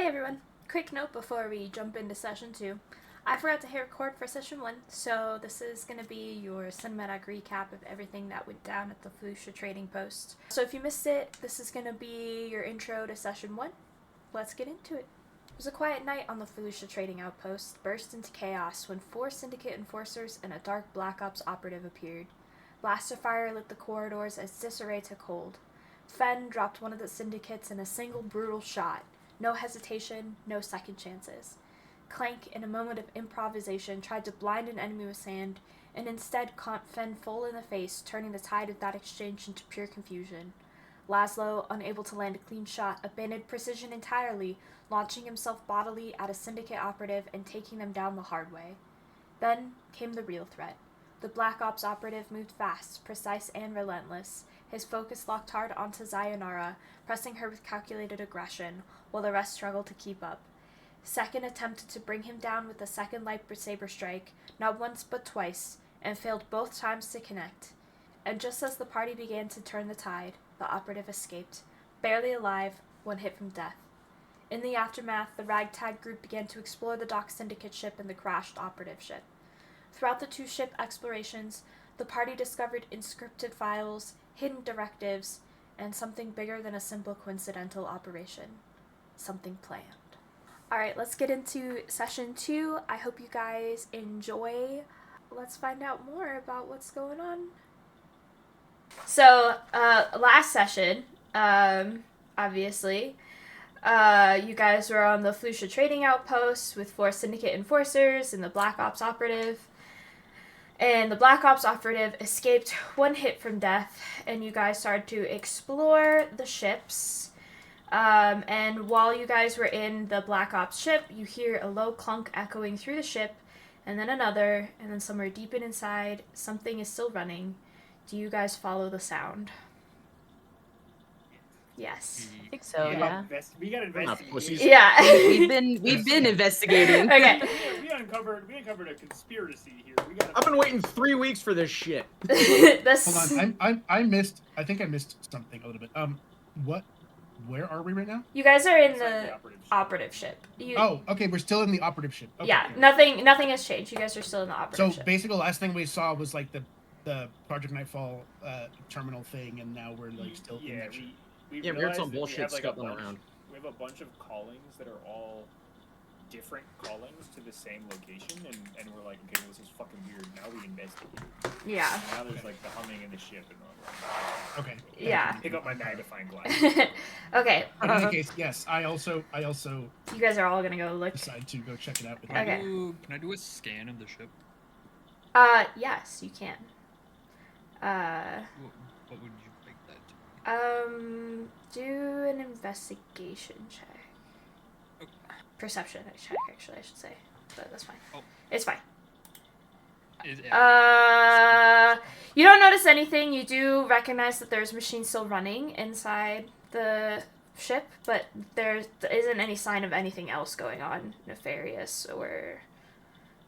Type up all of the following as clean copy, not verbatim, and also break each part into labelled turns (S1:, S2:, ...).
S1: Hey everyone! Quick note before we jump into session 2. I forgot to hit record for session 1, so this is going to be your cinematic recap of everything that went down at the Felicia trading post. So if you missed it, this is going to be your intro to session 1. Let's get into it. It was a quiet night on the Felicia trading outpost, burst into chaos when 4 Syndicate enforcers and a dark Black Ops operative appeared. Blaster fire lit the corridors as disarray took hold. Fen dropped one of the Syndicates in a single brutal shot. No hesitation, no second chances. Clank, in a moment of improvisation, tried to blind an enemy with sand, and instead caught Fen full in the face, turning the tide of that exchange into pure confusion. Laszlo, unable to land a clean shot, abandoned precision entirely, launching himself bodily at a Syndicate operative and taking them down the hard way. Then came the real threat. The Black Ops operative moved fast, precise, and relentless. His focus locked hard onto Sayonara, pressing her with calculated aggression, while the rest struggled to keep up. Second attempted to bring him down with a second lightsaber strike, not once but twice, and failed both times to connect. And just as the party began to turn the tide, the operative escaped, barely alive, one hit from death. In the aftermath, the ragtag group began to explore the dock Syndicate ship and the crashed operative ship. Throughout the 2 ship explorations, the party discovered encrypted files, hidden directives, and something bigger than a simple coincidental operation. Something planned. Alright, let's get into session 2. I hope you guys enjoy. Let's find out more about what's going on. So, last session, obviously, you guys were on the Felicia trading outpost with 4 Syndicate enforcers and the Black Ops operative. And the Black Ops operative escaped one hit from death, and you guys started to explore the ships. And while you guys were in the Black Ops ship, you hear a low clunk echoing through the ship, and then another, and then somewhere deep inside, something is still running. Do you guys follow the sound? Yes.
S2: I think so, yeah.
S3: We got investigated.
S1: Yeah.
S2: we've been investigating.
S1: Okay.
S3: We uncovered a conspiracy here.
S4: I've been waiting 3 weeks for this shit.
S5: Hold on, I missed. I think I missed something a little bit. Where are we right now?
S1: You guys are in the operative ship.
S5: Oh, okay, we're still in the operative ship. Okay,
S1: yeah,
S5: okay.
S1: nothing has changed. You guys are still in the operative ship.
S5: So basically, the last thing we saw was like the Project Nightfall terminal thing, and now we're like still in that ship.
S4: Yeah, we heard some bullshit scuttling around.
S3: We have a bunch of callings that are all different callings to the same location, and we're like, okay, well, this is fucking weird. Now we investigate.
S1: Yeah.
S3: And now there's like the humming in the ship, and we're like,
S5: Okay.
S1: Yeah.
S3: Pick up my magnifying glass.
S1: Okay.
S5: In any case, yes, I also.
S1: You guys are all gonna go look.
S5: Decide to go check it out. With
S1: Okay.
S6: Can I do a scan of the ship?
S1: Yes, you can.
S6: What would you like that to be?
S1: Do an investigation check.
S6: Oh.
S1: Perception check, actually, I should say. But that's fine.
S6: Oh.
S1: It's fine.
S6: You
S1: You don't notice anything. You do recognize that there's machines still running inside the ship, but there isn't any sign of anything else going on nefarious or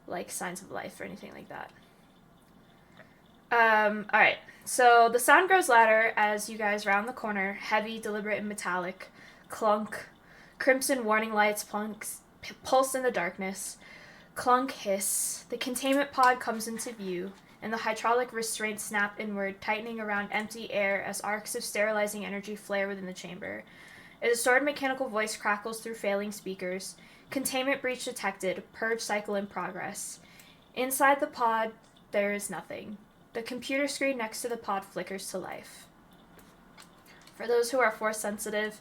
S1: like signs of life or anything like that. Alright. So the sound grows louder as you guys round the corner, heavy, deliberate, and metallic. Clunk. Crimson warning lights pulse in the darkness. Clunk hiss. The containment pod comes into view, and the hydraulic restraints snap inward, tightening around empty air as arcs of sterilizing energy flare within the chamber. A distorted mechanical voice crackles through failing speakers. Containment breach detected. Purge cycle in progress. Inside the pod, there is nothing. The computer screen next to the pod flickers to life. For those who are force sensitive,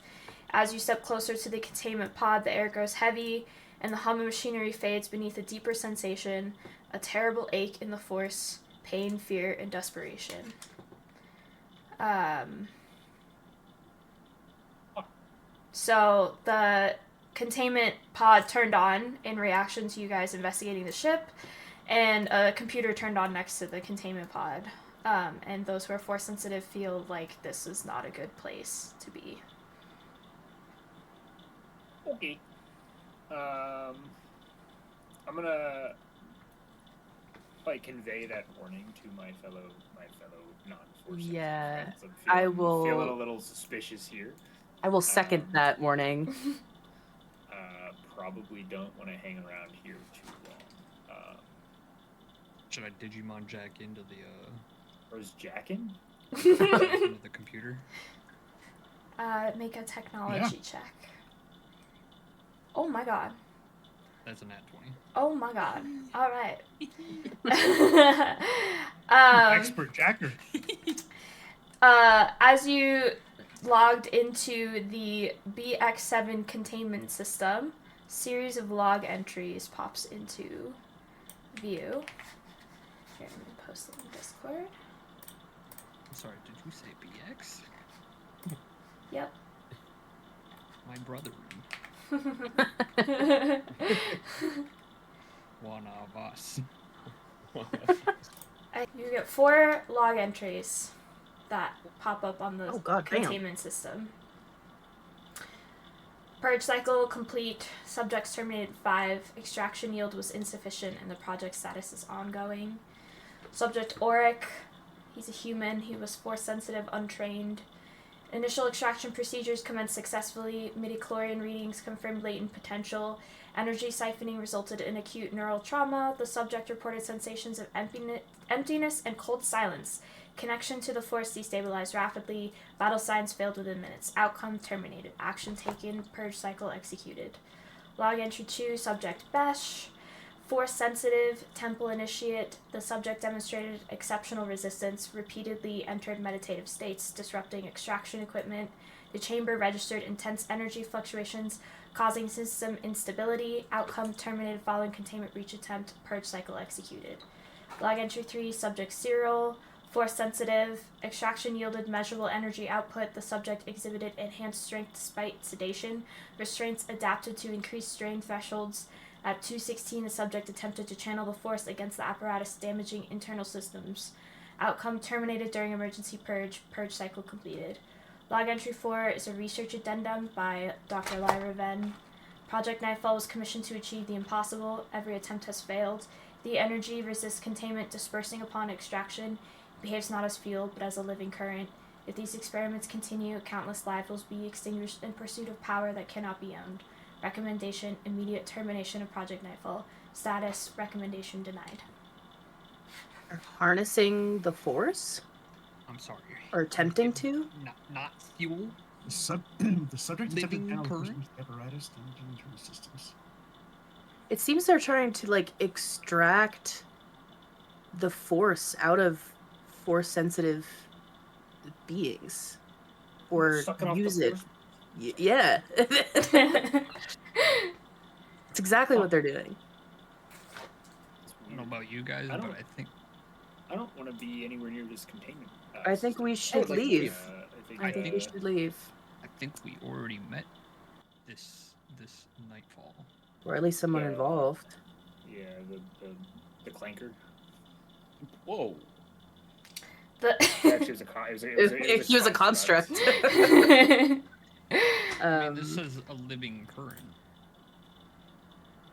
S1: as you step closer to the containment pod, the air grows heavy, and the hum of machinery fades beneath a deeper sensation, a terrible ache in the force, pain, fear, and desperation. So the containment pod turned on in reaction to you guys investigating the ship, and a computer turned on next to the containment pod. And those who are force sensitive feel like this is not a good place to be.
S3: Okay. I'm gonna like convey that warning to my fellow non-force.
S2: Yeah,
S3: friends.
S2: I will.
S3: Feeling a little suspicious here.
S2: I will second that warning.
S3: probably don't want to hang around here too long.
S6: Should I Digimon jack into the
S3: Or is Jackin?
S6: into the computer?
S1: Make a technology check. Oh my god.
S6: That's a nat 20.
S1: Oh my god. All right.
S5: Expert jacker.
S1: As you logged into the BX7 containment system, series of log entries pops into view. Here, I'm gonna post it in Discord.
S6: I'm sorry, did you say BX?
S1: Yep.
S6: My brother. One of us.
S1: You get 4 log entries that pop up on the
S2: damn.
S1: containment system. Purge cycle complete. Subjects terminated 5. Extraction yield was insufficient and the project status is ongoing. Subject Auric. He's a human. He was force sensitive, untrained. Initial extraction procedures commenced successfully. Midichlorian readings confirmed latent potential. Energy siphoning resulted in acute neural trauma. The subject reported sensations of emptiness and cold silence. Connection to the force destabilized rapidly. Vital signs failed within minutes. Outcome terminated. Action taken. Purge cycle executed. Log entry 2, subject Besh. Force sensitive, temple initiate. The subject demonstrated exceptional resistance, repeatedly entered meditative states, disrupting extraction equipment. The chamber registered intense energy fluctuations, causing system instability. Outcome terminated following containment breach attempt. Purge cycle executed. Log entry 3, subject Cyril. Force sensitive, extraction yielded measurable energy output. The subject exhibited enhanced strength despite sedation. Restraints adapted to increased strain thresholds. At 2:16, the subject attempted to channel the force against the apparatus, damaging internal systems. Outcome terminated during emergency purge. Purge cycle completed. Log entry 4 is a research addendum by Dr. Lyra Venn. Project Nightfall was commissioned to achieve the impossible. Every attempt has failed. The energy resists containment, dispersing upon extraction. It behaves not as fuel, but as a living current. If these experiments continue, countless lives will be extinguished in pursuit of power that cannot be owned. Recommendation, immediate termination of Project Nightfall. Status, recommendation denied.
S2: Harnessing the force?
S6: I'm sorry.
S2: Or attempting to?
S6: Not fuel.
S5: The subject attempted
S6: Living
S5: panel
S6: current?
S5: apparatus damaging internal systems.
S2: It seems they're trying to, like, extract the force out of force-sensitive beings. Or use it. Yeah. It's exactly what they're doing.
S6: I don't know about you guys, but
S3: I don't want to be anywhere near this containment.
S2: I think we should leave.
S3: I
S2: think we should leave.
S6: I think we already met this Nightfall.
S2: Or at least someone involved.
S3: Yeah, the clanker.
S4: Whoa.
S3: Actually,
S2: He was a construct.
S6: I mean, this is a living current.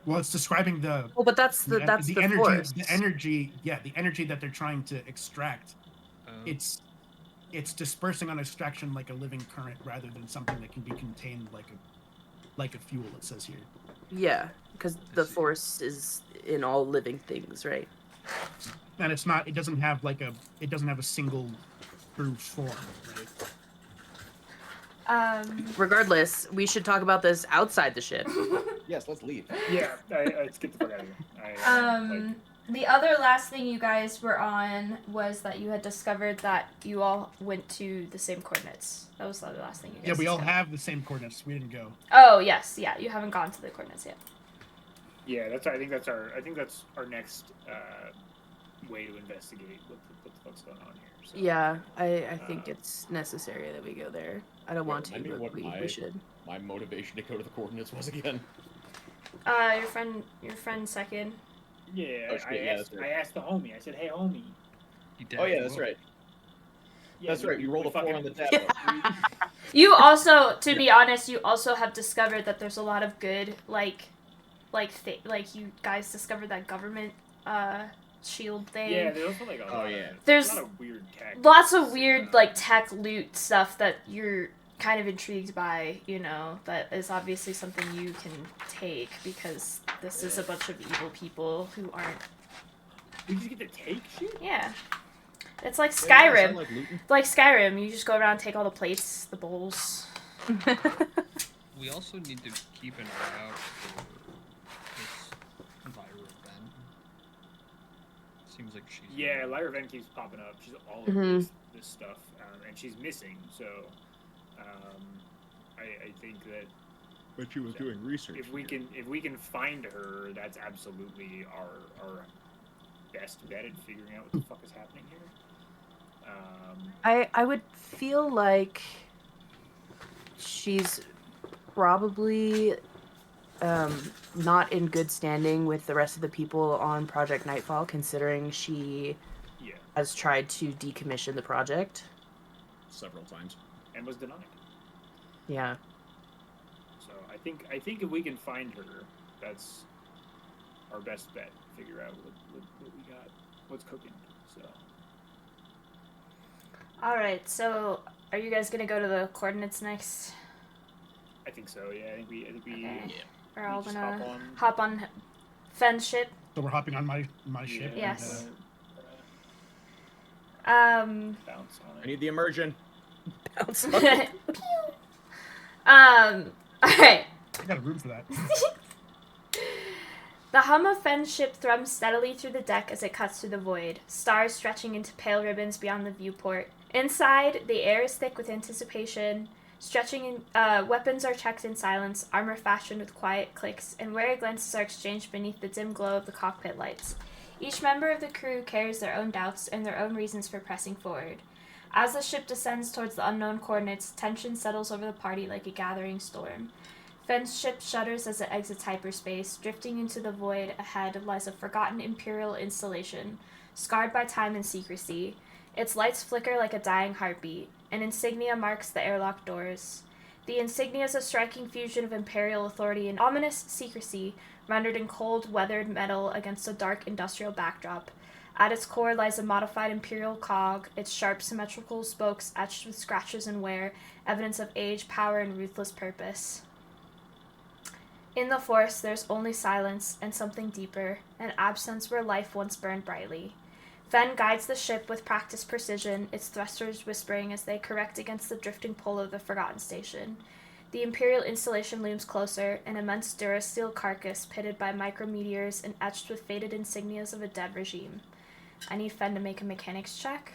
S5: Well, it's describing the.
S2: Well, but that's the
S5: energy.
S2: force.
S5: The energy, the energy that they're trying to extract. It's dispersing on extraction like a living current rather than something that can be contained like a fuel. It says here.
S2: Yeah, because the force is in all living things, right?
S5: And it's not. It doesn't have a single true form, right?
S2: Regardless, we should talk about this outside the ship.
S4: Yes, let's leave.
S3: Yeah, let's get the fuck out of here.
S1: The other last thing you guys were on was that you had discovered that you all went to the same coordinates. That was the other last thing you guys
S5: Yeah, we all
S1: discovered.
S5: have the same coordinates. We didn't go.
S1: Oh, yes. Yeah, you haven't gone to the coordinates yet.
S3: Yeah, I think that's our next way to investigate what the fuck's going on here. So,
S2: Yeah, I think it's necessary that we go there. I don't want to,
S4: Remind me
S2: but
S4: what
S2: we should.
S4: my motivation to go to the coordinates was again.
S1: Your friend second.
S3: Yeah,
S4: Oh, shit,
S3: I asked the homie. I said, "Hey, homie."
S4: Oh yeah, that's right.
S3: Yeah,
S4: That's right. You rolled a 4 on the tab.
S1: You also, to be honest, you also have discovered that there's a lot of good, like you guys discovered that government shield thing.
S3: Yeah, there's also like
S4: Oh, yeah.
S1: There's
S3: a lot of weird tech.
S1: lots of weird like tech loot stuff that you're kind of intrigued by, that is obviously something you can take because this is a bunch of evil people who aren't.
S3: We just get to take shit?
S1: Yeah. It's like
S4: Yeah, yeah,
S1: Skyrim.
S4: sound like looting.
S1: Like Skyrim, you just go around and take all the plates, the bowls.
S6: We also need to keep an eye out for this Lyra Ben. Seems like she's.
S3: Yeah, Lyra Ven keeps popping up. She's all over
S2: Mhm.
S3: this stuff, and she's missing. So, I think that
S4: But she was doing research.
S3: if we can find her, that's absolutely our best bet at figuring out what the fuck is happening here.
S2: I would feel like she's probably not in good standing with the rest of the people on Project Nightfall, considering she
S3: Yeah,
S2: has tried to decommission the project.
S4: Several times.
S3: and was denied.
S2: Yeah.
S3: So I think if we can find her, that's our best bet. Figure out what we got, what's cooking. So
S1: Alright, so are you guys gonna go to the coordinates next?
S3: I think so. Yeah, I think we
S1: Okay.
S4: Yeah.
S1: We're all
S3: just
S1: gonna hop on Fenn's ship.
S5: So we're hopping on my ship. and,
S1: Yes.
S3: Bounce on
S4: I
S3: it.
S4: need the immersion.
S2: Bounce on it.
S1: Alright.
S5: I got a room for that.
S1: The hum of Fenn's ship thrums steadily through the deck as it cuts through the void, stars stretching into pale ribbons beyond the viewport. Inside, the air is thick with anticipation. Weapons are checked in silence, armor fashioned with quiet clicks, and wary glances are exchanged beneath the dim glow of the cockpit lights. Each member of the crew carries their own doubts and their own reasons for pressing forward. As the ship descends towards the unknown coordinates, tension settles over the party like a gathering storm. Fenn's ship shudders as it exits hyperspace. Drifting into the void ahead lies a forgotten Imperial installation, scarred by time and secrecy. Its lights flicker like a dying heartbeat. An insignia marks the airlock doors. The insignia is a striking fusion of Imperial authority and ominous secrecy, rendered in cold, weathered metal against a dark industrial backdrop. At its core lies a modified Imperial cog, its sharp, symmetrical spokes etched with scratches and wear, evidence of age, power, and ruthless purpose. In the Force, there's only silence and something deeper, an absence where life once burned brightly. Fenn guides the ship with practiced precision, its thrusters whispering as they correct against the drifting pull of the Forgotten Station. The Imperial installation looms closer, an immense durasteel carcass pitted by micrometeors and etched with faded insignias of a dead regime. I need Fenn to make a mechanics check.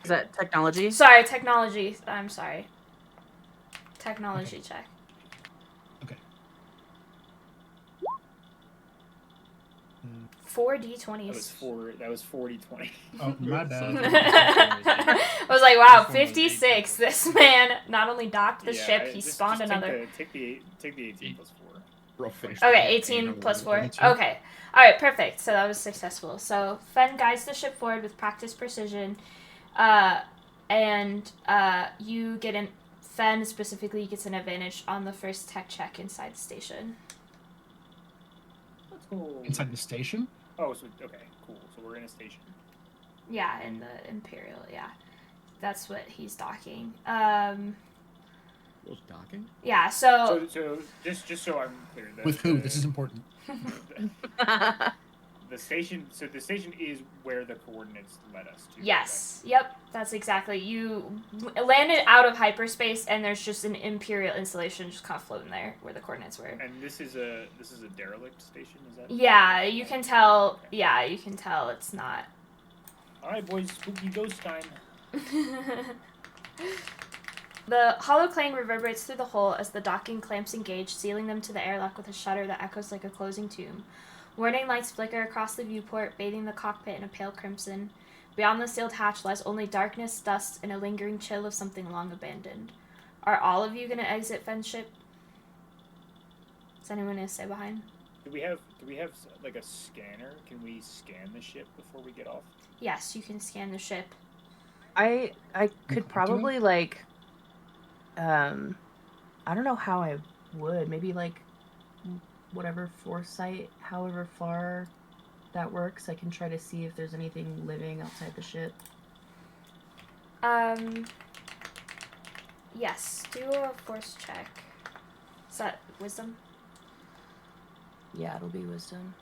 S2: Is that technology?
S1: Sorry, technology. I'm sorry. Technology check.
S5: Okay.
S1: 4d20s.
S3: That was 40-20.
S5: Oh, my bad.
S1: I was like, wow, 56. This man not only docked the
S3: Yeah,
S1: ship, he
S3: just
S1: spawned another.
S3: Take the 18 plus 4.
S4: Bro, finished
S1: Okay,
S4: the
S1: 18
S4: campaign
S1: plus
S4: over
S1: 4.
S5: 22.
S1: Okay. Alright, perfect. So that was successful. So Fenn guides the ship forward with practiced precision. You get an... Fenn specifically gets an advantage on the first tech check inside the station.
S5: Inside the station?
S3: Oh, so okay, cool. So we're in a station.
S1: Yeah, in the Imperial, yeah. That's what he's docking.
S4: Was docking?
S1: Yeah, so
S3: So just so I'm clear,
S5: With who? This is important.
S3: the station. So the station is where the coordinates led us to.
S1: yes, yep, that's exactly. You landed out of hyperspace, and there's just an Imperial installation just kind of floating there where the coordinates were.
S3: Correct? And this is a derelict station. Is that?
S1: Yeah, you can tell. Yeah, you can tell it's not.
S3: All right, boys, spooky ghost time.
S1: The hollow clang reverberates through the hull as the docking clamps engage, sealing them to the airlock with a shudder that echoes like a closing tomb. Warning lights flicker across the viewport, bathing the cockpit in a pale crimson. Beyond the sealed hatch lies only darkness, dust, and a lingering chill of something long abandoned. Are all of you going to exit Fenn's ship? Is anyone going to stay behind?
S3: Do we have like a scanner? Can we scan the ship before we get off?
S1: Yes, you can scan the ship.
S2: I
S5: You
S2: could
S5: do
S2: probably like I don't know how I would. Maybe like whatever foresight, however far that works. I can try to see if there's anything living outside the ship.
S1: Yes, do a force check. Is that wisdom?
S2: Yeah, it'll be wisdom.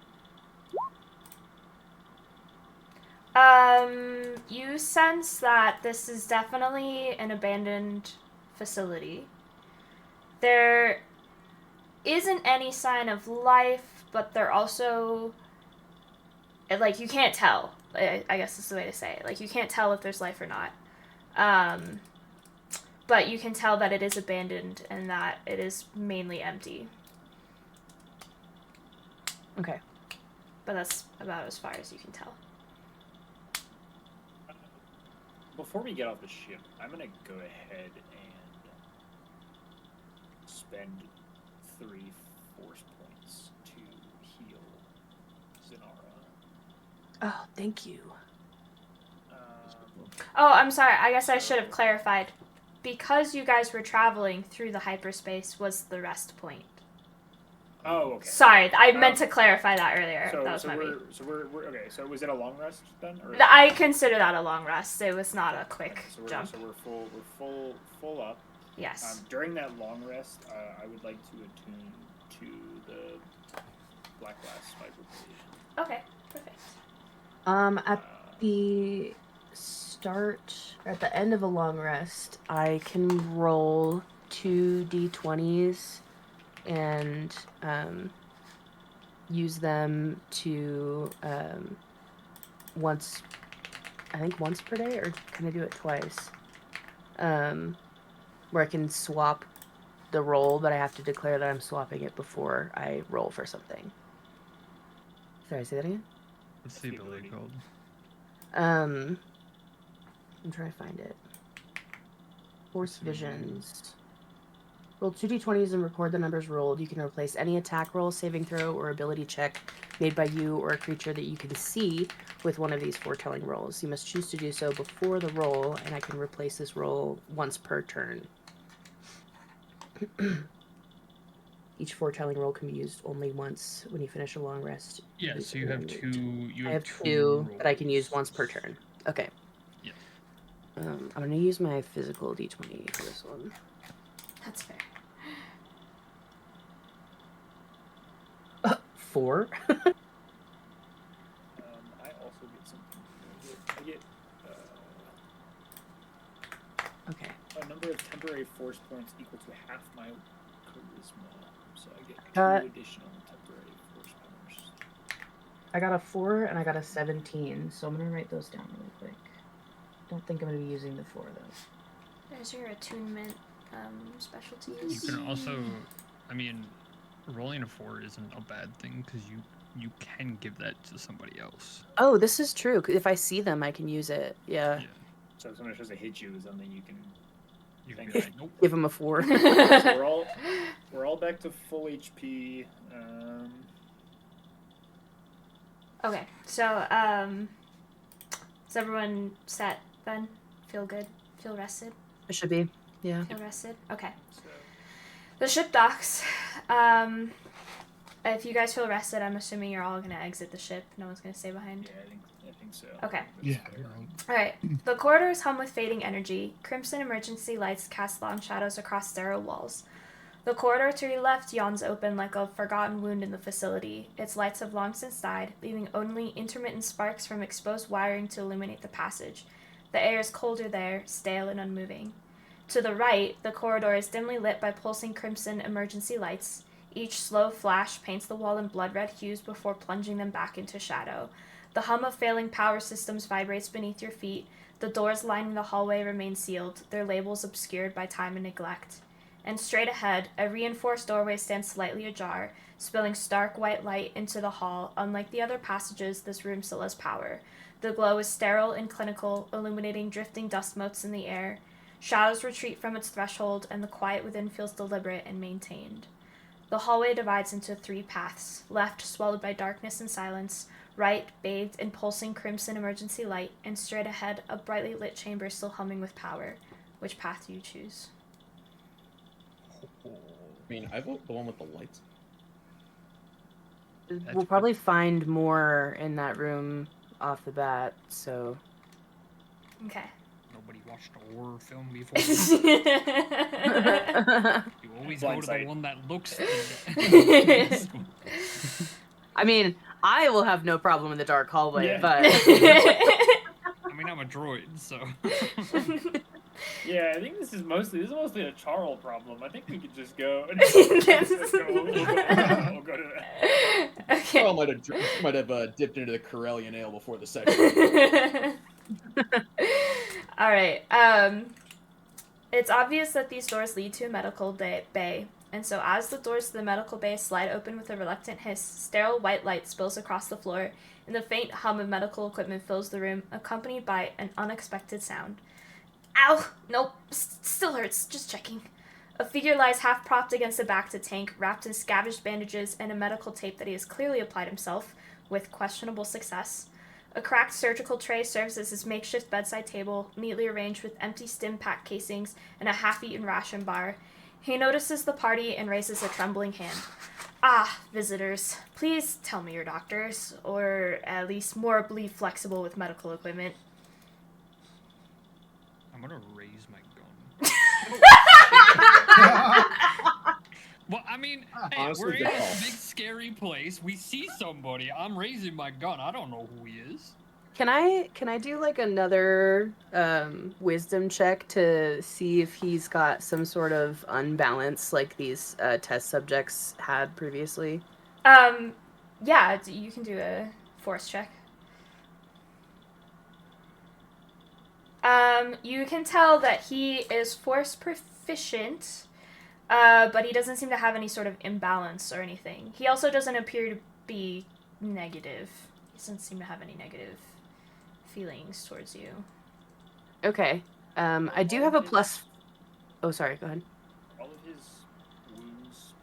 S1: You sense that this is definitely an abandoned facility. There isn't any sign of life, but there also, like, you can't tell. I guess is the way to say it. Like, you can't tell if there's life or not. But you can tell that it is abandoned and that it is mainly empty.
S2: Okay.
S1: But that's about as far as you can tell.
S3: Before we get off the ship, I'm gonna go ahead and spend 3 force points to heal Zenara.
S2: Oh, thank you.
S1: Oh, I'm sorry. I guess I should have clarified. Because you guys were traveling through the hyperspace was the rest point.
S3: Oh, okay.
S1: Sorry, I meant to clarify that earlier.
S3: So,
S1: that was
S3: so
S1: my
S3: we're,
S1: bad.
S3: so we're okay. So was it a long rest then? Or
S1: I consider that a long rest. It was not a quick jump.
S3: So we're full up.
S1: Yes.
S3: During that long rest, I would like to attune to the Black Glass Viper.
S1: Okay, perfect.
S2: At the start, at the end of a long rest, I can roll 2 d20s and use them to once per day, or can I do it twice? Where I can swap the roll, but I have to declare that I'm swapping it before I roll for something. Sorry, say that again?
S6: What's the ability called?
S2: I'm trying to find it. Force Visions. Roll 2d20s and record the numbers rolled. You can replace any attack roll, saving throw, or ability check made by you or a creature that you can see with one of these foretelling rolls. You must choose to do so before the roll, and I can replace this roll once per turn. Each foretelling roll can be used only once when you finish a long rest.
S6: Yeah, so you have two.
S2: I have two that I can use once per turn. Okay.
S6: Yeah.
S2: I'm going to use my physical d20 for this one.
S1: That's fair.
S2: 4.
S3: I also get something. I get
S2: Okay.
S3: a number of temporary force points equal to half my charisma, so I get 2 additional temporary force points.
S2: I got a 4 and I got a 17, so I'm going to write those down really quick. Don't think I'm going to be using the 4 though.
S1: There's your attunement specialties.
S6: You can also, I mean, rolling a 4 isn't a bad thing because you can give that to somebody else.
S2: Oh, this is true. If I see them, I can use it. Yeah.
S3: So if someone tries to hit you with something, you can
S6: be like, nope.
S2: Give them a 4.
S3: So we're all back to full HP.
S1: Okay, so is everyone set then? Feel good? Feel rested?
S2: It should be. Yeah.
S1: Feel rested? Okay.
S3: So,
S1: The ship docks. If you guys feel rested, I'm assuming you're all gonna exit the ship. No one's gonna stay behind.
S3: yeah, I think so.
S1: Okay.
S5: Yeah.
S1: Alright. The corridors hum with fading energy. Crimson emergency lights cast long shadows across sterile walls. The corridor to your left yawns open like a forgotten wound in the facility. Its lights have long since died, leaving only intermittent sparks from exposed wiring to illuminate the passage. The air is colder there, stale and unmoving. To the right, the corridor is dimly lit by pulsing crimson emergency lights. Each slow flash paints the wall in blood-red hues before plunging them back into shadow. The hum of failing power systems vibrates beneath your feet. The doors lining the hallway remain sealed, their labels obscured by time and neglect. And straight ahead, a reinforced doorway stands slightly ajar, spilling stark white light into the hall. Unlike the other passages, this room still has power. The glow is sterile and clinical, illuminating drifting dust motes in the air. Shadows retreat from its threshold, and the quiet within feels deliberate and maintained. The hallway divides into 3 paths. Left, swallowed by darkness and silence. Right, bathed in pulsing crimson emergency light. And straight ahead, a brightly lit chamber still humming with power. Which path do you choose?
S4: I mean, I vote the one with the lights.
S2: We'll probably find more in that room off the bat, so...
S1: Okay.
S6: Nobody watched a horror film before. You always go to the
S3: Blindsight.
S6: one that looks.
S2: I mean, I will have no problem in the dark hallway,
S3: Yeah.
S2: but
S6: I mean, I'm a droid, so.
S3: Yeah, I think this is mostly a Charles problem. I think we could just go. We'll go to that.
S1: Okay.
S4: Carl might have dipped into the Corellian ale before the session.
S1: All right. It's obvious that these doors lead to a medical bay, and so as the doors to the medical bay slide open with a reluctant hiss, sterile white light spills across the floor, and the faint hum of medical equipment fills the room, accompanied by an unexpected sound. Ow! Nope. Still hurts. Just checking. A figure lies half propped against the back to tank, wrapped in scavenged bandages and a medical tape that he has clearly applied himself, with questionable success. A cracked surgical tray serves as his makeshift bedside table, neatly arranged with empty stim pack casings and a half-eaten ration bar. He notices the party and raises a trembling hand. Ah, visitors, please tell me you're doctors, or at least morbidly flexible with medical equipment.
S6: I'm gonna raise my gun. Well, I mean, hey,
S4: Honestly,
S6: we're in
S4: good
S6: a
S4: call.
S6: big scary place. We see somebody. I'm raising my gun. I don't know who he is.
S2: can I do like another wisdom check to see if he's got some sort of unbalance like these test subjects had previously?
S1: Yeah, you can do a force check. You can tell that he is force proficient, but he doesn't seem to have any sort of imbalance or anything. He also doesn't appear to be negative. He doesn't seem to have any negative feelings towards you.
S2: Okay. I do have a plus. Oh, sorry. Go ahead.
S3: All of his wounds,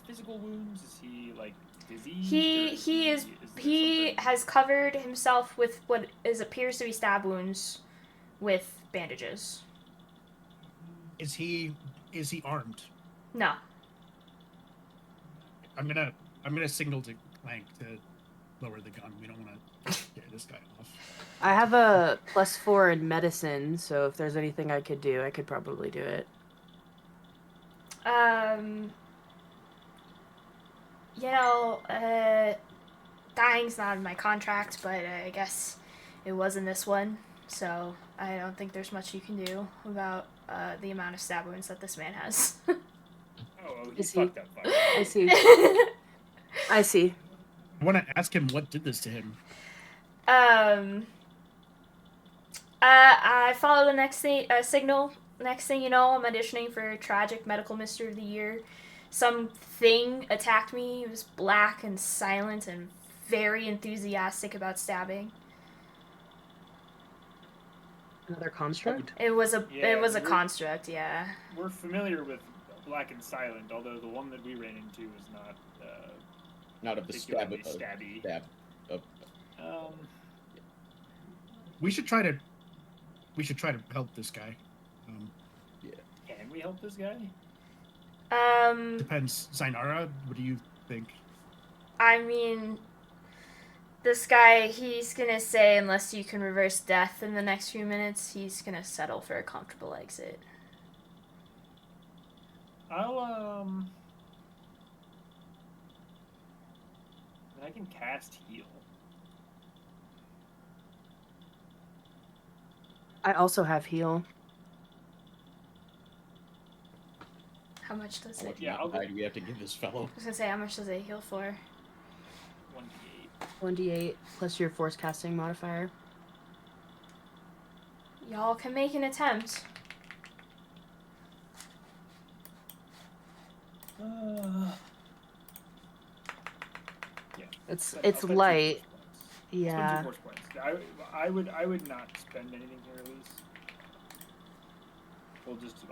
S3: physical wounds, is he like diseased?
S1: He has covered himself with what appears to be stab wounds with bandages.
S5: Is he armed?
S1: No.
S5: I'm gonna signal to Clank to lower the gun. We don't want to scare this guy off.
S2: I have a +4 in medicine, so if there's anything I could do, I could probably do it.
S1: Dying's not in my contract, but I guess it was in this one, so I don't think there's much you can do about the amount of stab wounds that this man has.
S3: Oh,
S2: I
S3: he's
S2: see.
S3: fucked up.
S2: I see. I see.
S5: I want to ask him what did this to him.
S1: I follow the next signal. Next thing you know, I'm auditioning for Tragic Medical Mystery of the Year. Something attacked me. It was black and silent and very enthusiastic about stabbing.
S2: Another construct?
S1: It was a
S3: Yeah,
S1: construct, yeah.
S3: We're familiar with Black and Silent, although the one that we ran into is not
S4: Not of the stab.
S3: particularly stabby.
S4: Stab.
S5: We should try to help this guy.
S3: Can we help this guy?
S5: Depends. Zainara, what do you think?
S1: I mean, this guy, he's gonna say unless you can reverse death in the next few minutes, he's gonna settle for a comfortable exit.
S3: I can cast heal.
S2: I also have heal.
S1: How much does
S4: How
S1: it?
S4: much
S3: Yeah, I'll
S4: do we have to give this fellow?
S1: I was gonna say, how much does it heal for?
S3: 1d8.
S2: 1d8 plus your force casting modifier.
S1: Y'all can make an attempt.
S3: Yeah.
S2: It's
S3: I'll spend
S2: light.
S3: 2 force points.
S2: Yeah.
S3: Spend 2 force points. I would not spend anything here at least.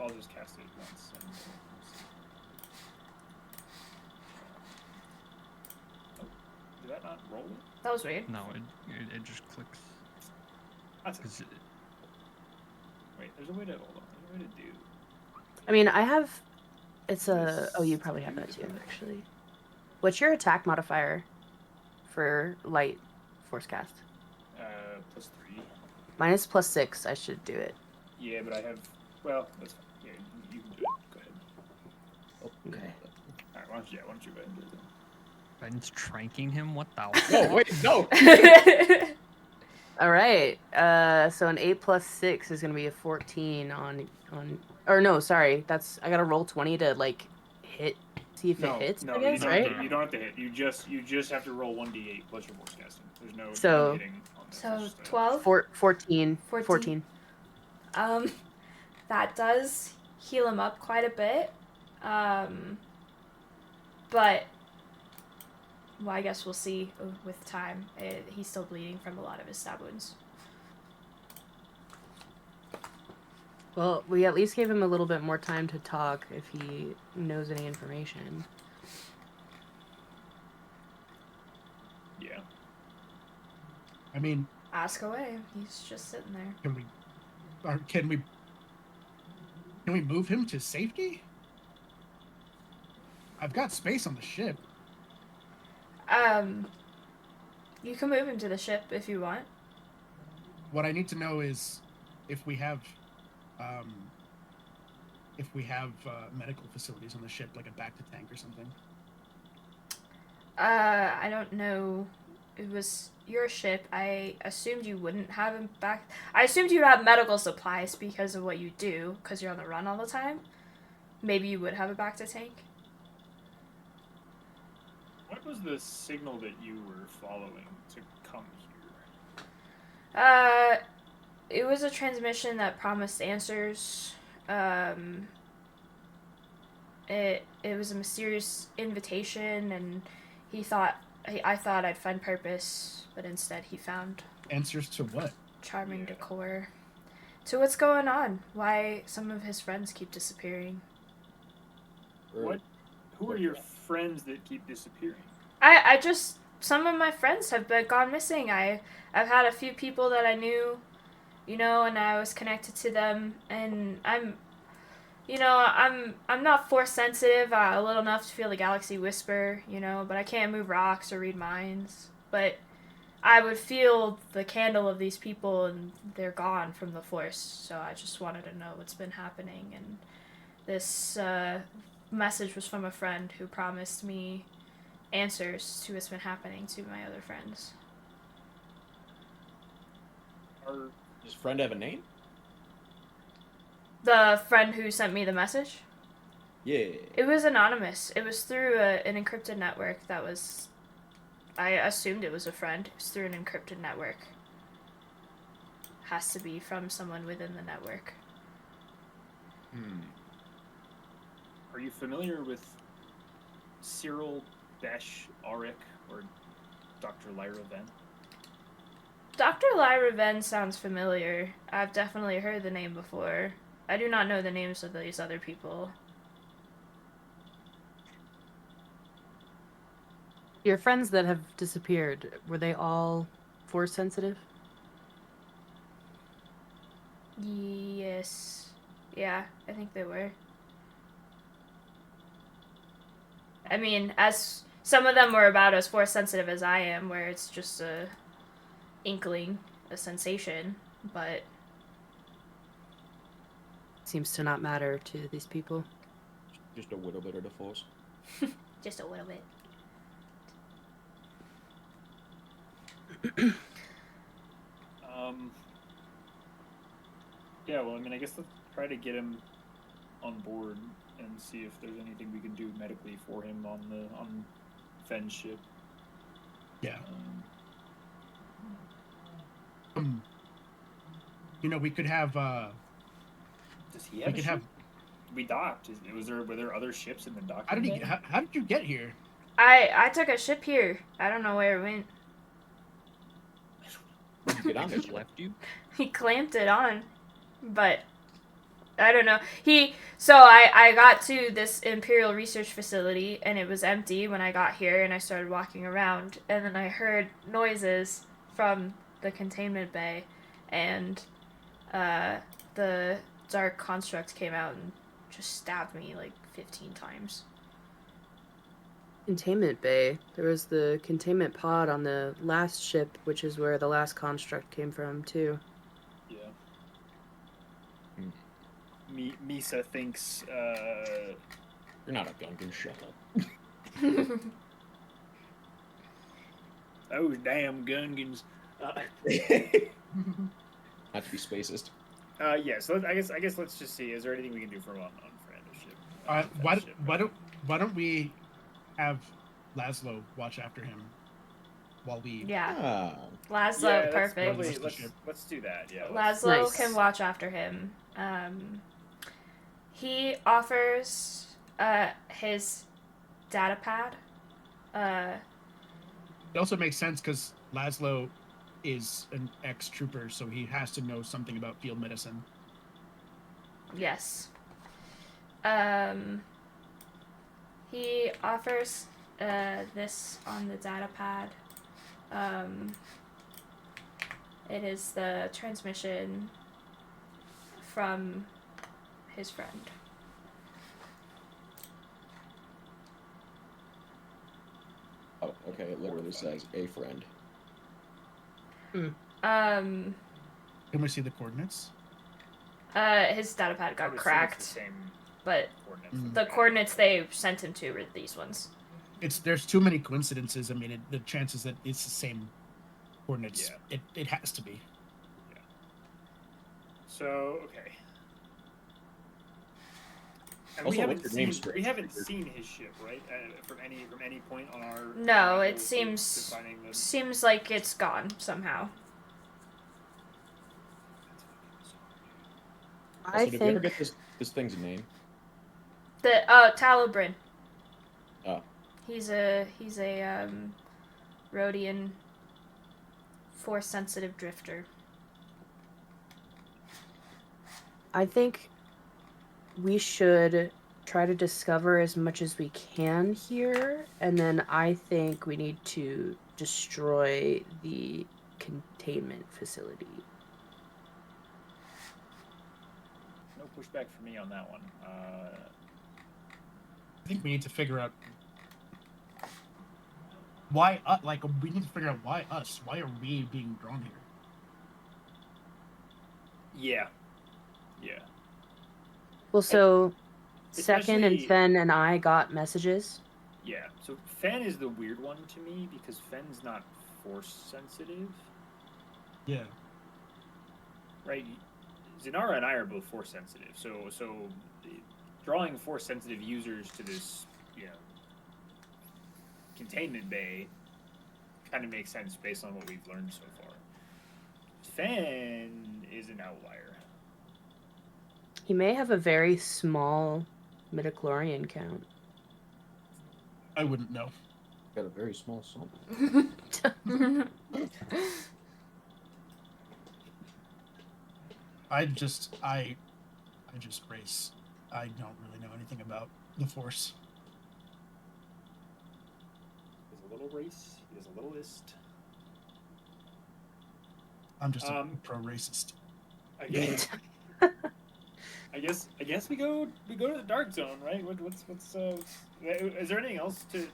S3: I'll just cast it once. And did that not roll it?
S1: That was weird.
S6: No, it just clicks.
S3: That's it.
S6: 'Cause
S3: Wait, there's a way to hold on. There's a way to do.
S2: I mean, I have. It's a. Oh, you probably have that too, actually. What's your attack modifier for light force cast?
S3: +3.
S2: Mine is +6. I should do it.
S3: Yeah, but I have. Well, that's fine. Yeah, you can do it. Go ahead.
S4: Oh,
S2: Okay.
S3: All right, why don't you go ahead and do it then?
S6: Ben's tranking him. What the?
S4: No, wait, no.
S2: All right. So an 8 plus 6 is gonna be a 14 on. Or no, sorry. I gotta roll 20 to like hit. See if it hits.
S3: No,
S2: I guess,
S3: you don't.
S2: right?
S3: You don't have to hit. You just have to roll 1d8 plus your voice casting. There's no
S2: So-
S3: hitting on this.
S1: So
S3: It's just a-
S1: 12.
S2: 14.
S1: 14. That does heal him up quite a bit. But well, I guess we'll see with time. He's still bleeding from a lot of his stab wounds.
S2: Well, we at least gave him a little bit more time to talk if he knows any information.
S3: Yeah.
S5: I mean,
S1: Ask away. He's just sitting there.
S5: can we move him to safety? I've got space on the ship.
S1: You can move him to the ship if you want.
S5: What I need to know is if we have medical facilities on the ship, like a back to tank or something.
S1: I don't know. It was your ship. I assumed you wouldn't have him back. I assumed you'd have medical supplies because of what you do, because you're on the run all the time. Maybe you would have a back to tank.
S3: What was the signal that you were following to come here?
S1: It was a transmission that promised answers. It was a mysterious invitation, and I thought I'd find purpose, but instead he found
S5: Answers to what?
S1: charming decor. To what's going on? Why some of his friends keep disappearing.
S3: What? Who are your friends that keep disappearing?
S1: Some of my friends have gone missing. I've had a few people that I knew, and I was connected to them, and I'm not force sensitive, little enough to feel the galaxy whisper, but I can't move rocks or read minds. But I would feel the candle of these people, and they're gone from the force. So I just wanted to know what's been happening, and this message was from a friend who promised me answers to what's been happening to my other friends.
S4: Does his friend have a name?
S1: The friend who sent me the message?
S4: Yeah.
S1: It was anonymous. It was through an encrypted network that was... I assumed it was a friend. It was through an encrypted network. Has to be from someone within the network.
S3: Are you familiar with Cyril Arik or Dr. Lyra Venn?
S1: Dr. Lyra Venn sounds familiar. I've definitely heard the name before. I do not know the names of these other people.
S2: Your friends that have disappeared, were they all force sensitive?
S1: Yes. Yeah, I think they were. I mean, as some of them were about as force sensitive as I am, where it's just a inkling, a sensation, but
S2: Seems to not matter to these people.
S4: Just a little bit of the force.
S1: just a little bit.
S3: Yeah, well, I mean, I guess let's try to get him on board and see if there's anything we can do medically for him on Fenn's ship.
S5: Yeah. We could have.
S3: Does he have a ship? We docked. Were there other ships in the docking bay?
S5: How did you get here?
S1: I took a ship here. I don't know where it went.
S4: Did you get on
S6: He
S4: this
S6: just left you.
S1: He clamped it on, but I don't know. I got to this Imperial research facility and it was empty when I got here, and I started walking around, and then I heard noises from the containment bay, and the dark construct came out and just stabbed me like 15 times.
S2: Containment bay. There was the containment pod on the last ship, which is where the last construct came from, too.
S3: Yeah. Misa thinks.
S4: You're not a Gungan. Shut up.
S3: Those damn Gungans.
S4: Not to be spacist.
S3: Yeah. So I guess let's just see. Is there anything we can do for on friendship?
S5: Why don't we have Laszlo watch after him while we?
S1: Yeah.
S4: Ah.
S1: Laszlo,
S3: Yeah, that's
S1: perfect.
S3: probably- let's do that. Yeah.
S1: Laszlo
S2: Nice.
S1: can watch after him. He offers his data pad.
S5: It also makes sense because Laszlo is an ex-trooper, so he has to know something about field medicine.
S1: Yes. He offers this on the data pad. It is the transmission from his friend.
S4: Oh, okay. It literally says a friend.
S5: Can we see the coordinates?
S1: His data pad got cracked, but the coordinates they sent him to were these ones.
S5: There's too many coincidences. I mean, the chances that it's the same coordinates.
S3: Yeah.
S5: It has to be.
S3: Yeah. So okay. And
S4: Also,
S3: we
S4: what's your name string?
S3: haven't seen his ship, right? From any point on our.
S1: No, it
S3: to
S1: seems
S3: finding the-
S1: seems like it's gone somehow.
S4: Also,
S2: I
S4: did we ever
S2: think
S4: get this thing's name?
S1: The Talibrin.
S4: Oh.
S1: He's a Rhodian force sensitive drifter.
S2: I think we should try to discover as much as we can here, and then I think we need to destroy the containment facility.
S3: No pushback for me on that one.
S5: I think we need to figure out why. We need to figure out why us. Why are we being drawn here?
S3: Yeah. Yeah.
S2: Well, so Second and
S3: especially-
S2: Fen and I got messages.
S3: Yeah. So Fen is the weird one to me because Fen's not force sensitive,
S5: Yeah.
S3: right? Zenara and I are both force sensitive, so drawing force sensitive users to this, containment bay kind of makes sense based on what we've learned so far. Fen is an outlier.
S2: He may have a very small midichlorian count.
S5: I wouldn't know.
S4: Got a very small sum.
S5: I just race. I don't really know anything about the Force.
S3: He's a little race. He's a little ist.
S5: I'm just a pro-racist.
S3: I guess we go to the dark zone, right? What's is there anything else to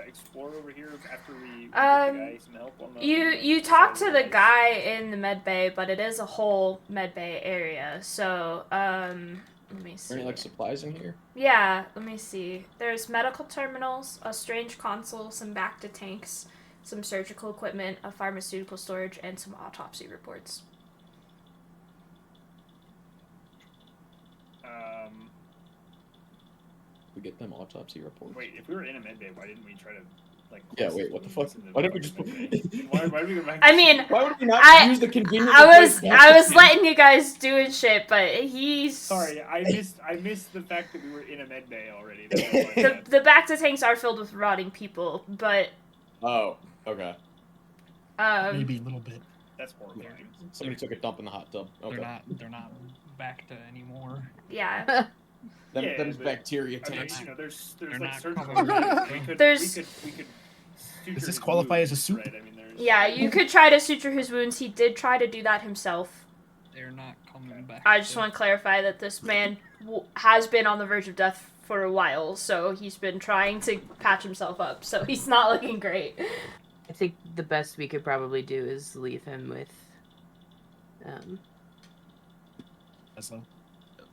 S3: explore over here after we give the guy some help on the
S1: You talk to the guy in the med bay, but it is a whole med bay area. So let me see.
S4: Are there any supplies in here?
S1: Yeah, let me see. There's medical terminals, a strange console, some back to tanks, some surgical equipment, a pharmaceutical storage, and some autopsy reports.
S4: We get them autopsy reports.
S3: Wait, if we were in a med bay, why didn't we try to
S4: Yeah, wait, what the fuck? Why didn't we just?
S3: Why did we go back?
S1: I mean,
S4: Why would we not use the convenience?
S1: I was letting you guys do and shit, but he's
S3: Sorry, I missed the fact that we were in a med bay already.
S1: the back to tanks are filled with rotting people, but
S4: Oh, okay.
S5: Maybe a little bit.
S3: That's horrifying.
S4: Somebody took a dump in the hot tub. Okay.
S6: They're not back to anymore.
S1: yeah.
S4: Them's
S3: but,
S4: bacteria
S3: I mean,
S4: tanks.
S3: there's
S6: They're
S3: like
S6: not
S3: surgical.
S6: coming.
S3: We could
S1: There's-
S3: we could.
S5: Does this qualify as a suit?
S3: Right? I mean, there's.
S1: Yeah, you could try to suture his wounds. He did try to do that himself.
S6: They're not coming back.
S1: I just want to clarify that this man has been on the verge of death for a while, so he's been trying to patch himself up, so he's not looking great.
S2: I think the best we could probably do is leave him with
S5: Laszlo.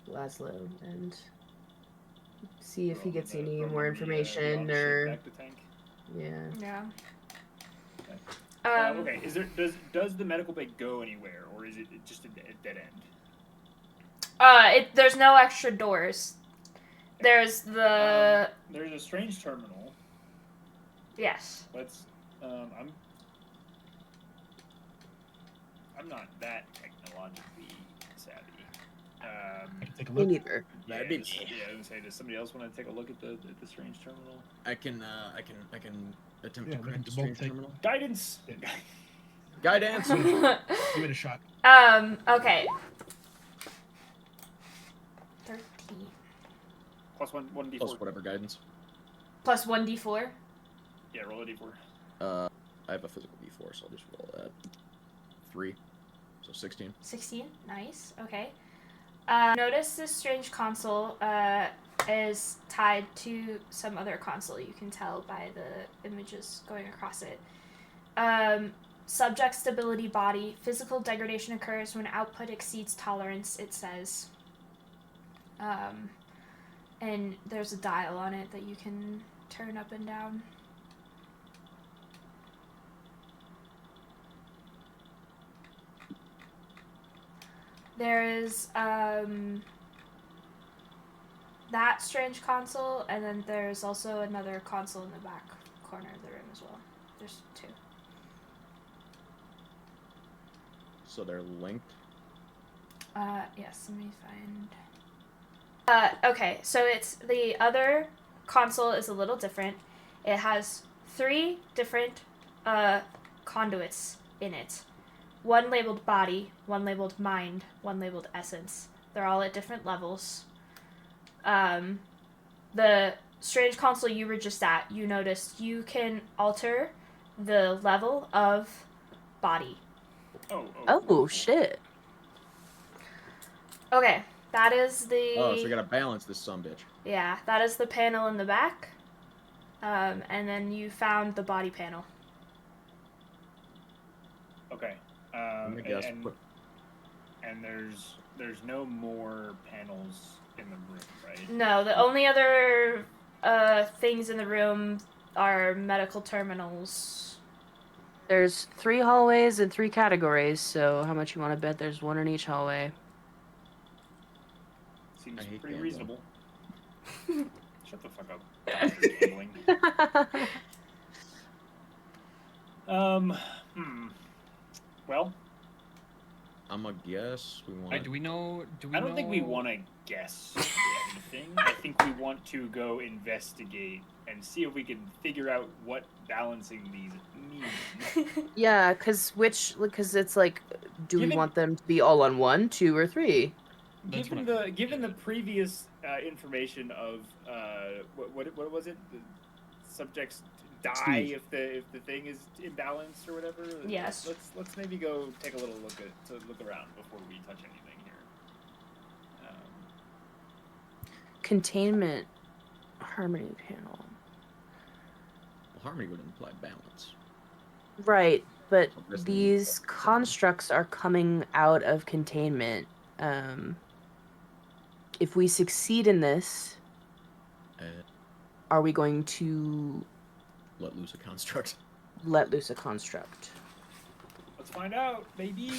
S2: Laszlo and see if he gets
S3: Throw
S2: any
S3: him
S2: more
S3: in the
S2: information
S3: ship
S2: or
S3: back to tank.
S2: yeah.
S1: Yeah.
S3: Okay. Does the medical bay go anywhere, or is it just a dead end?
S1: There's no extra doors. There's the
S3: There's a strange terminal.
S1: yes.
S3: Let's. I'm not that technologically savvy.
S5: I can take a
S2: Me
S5: look.
S2: neither.
S4: That'd be
S3: I was gonna say, does somebody else want to take a look at the strange terminal?
S4: I can attempt
S5: Yeah,
S4: to
S5: we
S4: crack
S5: can
S4: the
S5: both
S4: strange
S5: take-
S4: terminal.
S3: Guidance.
S5: Yeah.
S4: Guidance.
S5: Give it a shot.
S1: Okay. 13
S3: Plus one d4.
S4: Plus whatever guidance.
S1: plus 1d4.
S3: Yeah, roll a d4.
S4: I have a physical D4, so I'll just roll that. 3, so 16.
S1: 16. Nice. Okay. Notice this strange console is tied to some other console. You can tell by the images going across it. Subject stability body. Physical degradation occurs when output exceeds tolerance, it says. And there's a dial on it that you can turn up and down. There is that strange console, and then there's also another console in the back corner of the room as well. There's 2.
S4: So they're linked.
S1: Yes, let me find. Okay, so it's the other console is a little different. It has 3 different conduits in it. 1 labeled body, 1 labeled mind, 1 labeled essence. They're all at different levels. The strange console you were just at, you noticed you can alter the level of body.
S2: Oh shit.
S1: Okay, that is the...
S4: Oh, so we gotta balance this sumbitch.
S1: Yeah, that is the panel in the back. And then you found the body panel.
S3: Okay.
S4: Let me guess.
S3: And there's no more panels in the room, right?
S1: No, the only other things in the room are medical terminals.
S2: There's 3 hallways and 3 categories, so how much you want to bet there's 1 in each hallway?
S3: Seems
S4: I hate
S3: pretty
S4: gambling.
S3: reasonable. Shut the fuck up. Bastard gambling. Well,
S4: I'm gonna guess we want.
S6: Do we know?
S3: I don't think we want to guess anything. I think we want to go investigate and see if we can figure out what balancing these mean.
S2: Yeah, because it's like, do we
S3: Given-
S2: want them to be all on 1, 2, or 3?
S6: That's
S3: Given
S6: what
S3: the previous information of what was it? The subjects die
S4: Steve.
S3: if the thing is imbalanced or whatever.
S1: Yes.
S3: Let's maybe go take a little look around before we touch anything here.
S2: Containment harmony panel.
S4: Well, harmony would imply balance.
S2: Right, but
S4: So this
S2: these
S4: needs-
S2: constructs are coming out of containment. If we succeed in this, are we going to
S4: Let loose a construct.
S2: let loose a construct?
S3: Let's find out, baby.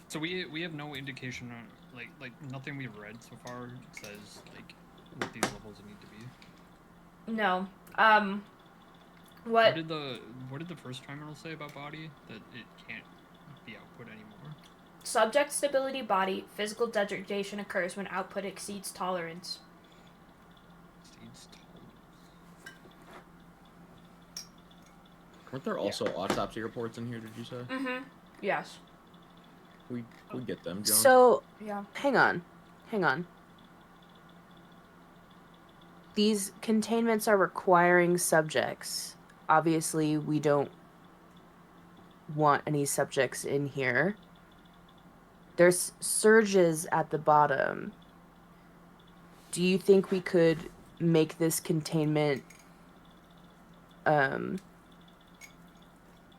S6: So we have no indication on like nothing we've read so far says like what these levels need to be.
S1: No.
S6: What did the first terminal say about body? That it can't be output anymore.
S1: Subject stability body. Physical degradation occurs when output exceeds tolerance.
S6: Exceeds tolerance.
S4: Weren't there also autopsy reports in here? Did you say?
S1: Mm-hmm. Yes.
S4: We get them, John.
S2: So,
S1: Yeah.
S2: hang on. These containments are requiring subjects. Obviously, we don't want any subjects in here. There's surges at the bottom. Do you think we could make this containment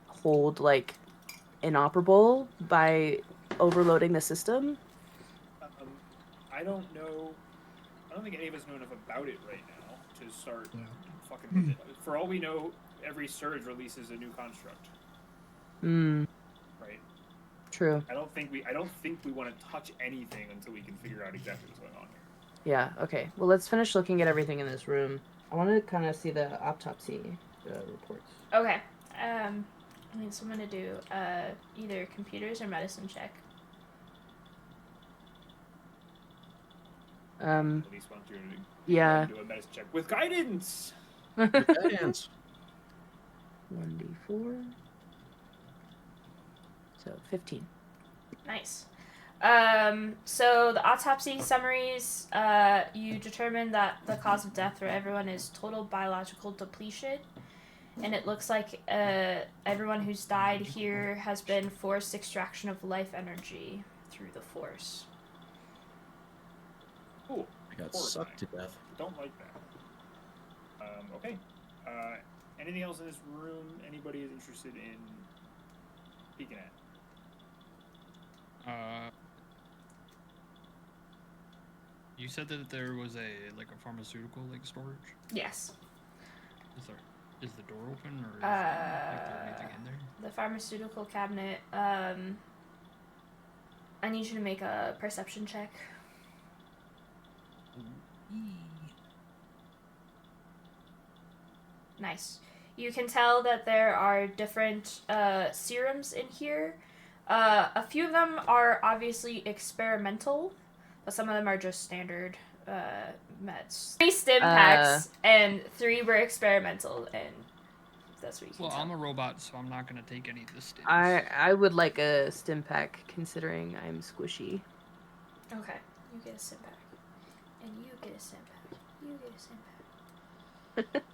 S2: hold like inoperable by overloading the system?
S3: I don't know. I don't think any of us know enough about it right now to start fucking with it. For all we know, every surge releases a new construct. Right.
S2: True.
S3: I don't think we want to touch anything until we can figure out exactly what's going on here.
S2: Yeah. Okay. Well, let's finish looking at everything in this room. I want to kind of see the autopsy reports.
S1: Okay. I need someone to do either computers or medicine check.
S3: At least want you to
S2: Yeah.
S3: do a medicine check with guidance.
S4: Guidance.
S2: 1d4. So 15.
S1: Nice. So the autopsy summaries, you determine that the cause of death for everyone is total biological depletion. And it looks like everyone who's died here has been forced extraction of life energy through the force.
S3: Cool.
S4: I got sucked to death.
S3: Don't like that. Okay. Anything else in this room anybody is interested in peeking at?
S6: You said that there was a pharmaceutical storage.
S1: Yes.
S6: Is the door open or is there anything in there?
S1: The pharmaceutical cabinet. I need you to make a perception check. Nice. You can tell that there are different serums in here. A few of them are obviously experimental, but some of them are just standard meds. 3 stim packs and 3 were experimental, and that's what you can tell.
S6: I'm a robot, so I'm not gonna take any of the stims.
S2: I would like a stim pack, considering I'm squishy.
S1: Okay, you get a stim pack, and you get a stim pack. You get a stim pack.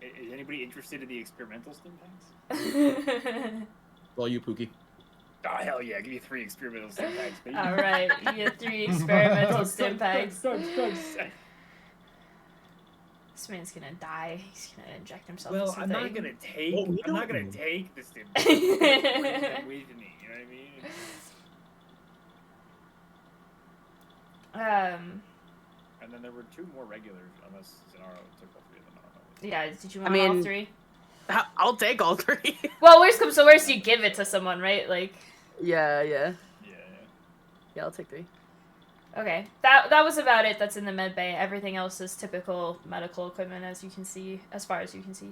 S3: Is anybody interested in the experimental stim packs?
S4: Well, you, Pookie.
S3: Oh, hell yeah. Give me 3 experimental stim packs, baby.
S1: Alright, you get 3 experimental stim packs.
S3: Drugs.
S1: This man's gonna die. He's gonna inject himself
S3: Well,
S1: with
S3: I'm
S1: something.
S3: not gonna take.
S4: Well,
S3: I'm not gonna take the stim packs. I'm gonna bring them with me. You know what I mean? And then there were 2 more regulars, unless Zenaro took all 3 of them. I don't know.
S1: Yeah, did you want all 3?
S2: I'll take all 3.
S1: Well, worst comes to worst, you give it to someone, right? Like.
S2: Yeah, I'll take 3.
S1: Okay, that was about it. That's in the med bay. Everything else is typical medical equipment, as you can see, as far as you can see.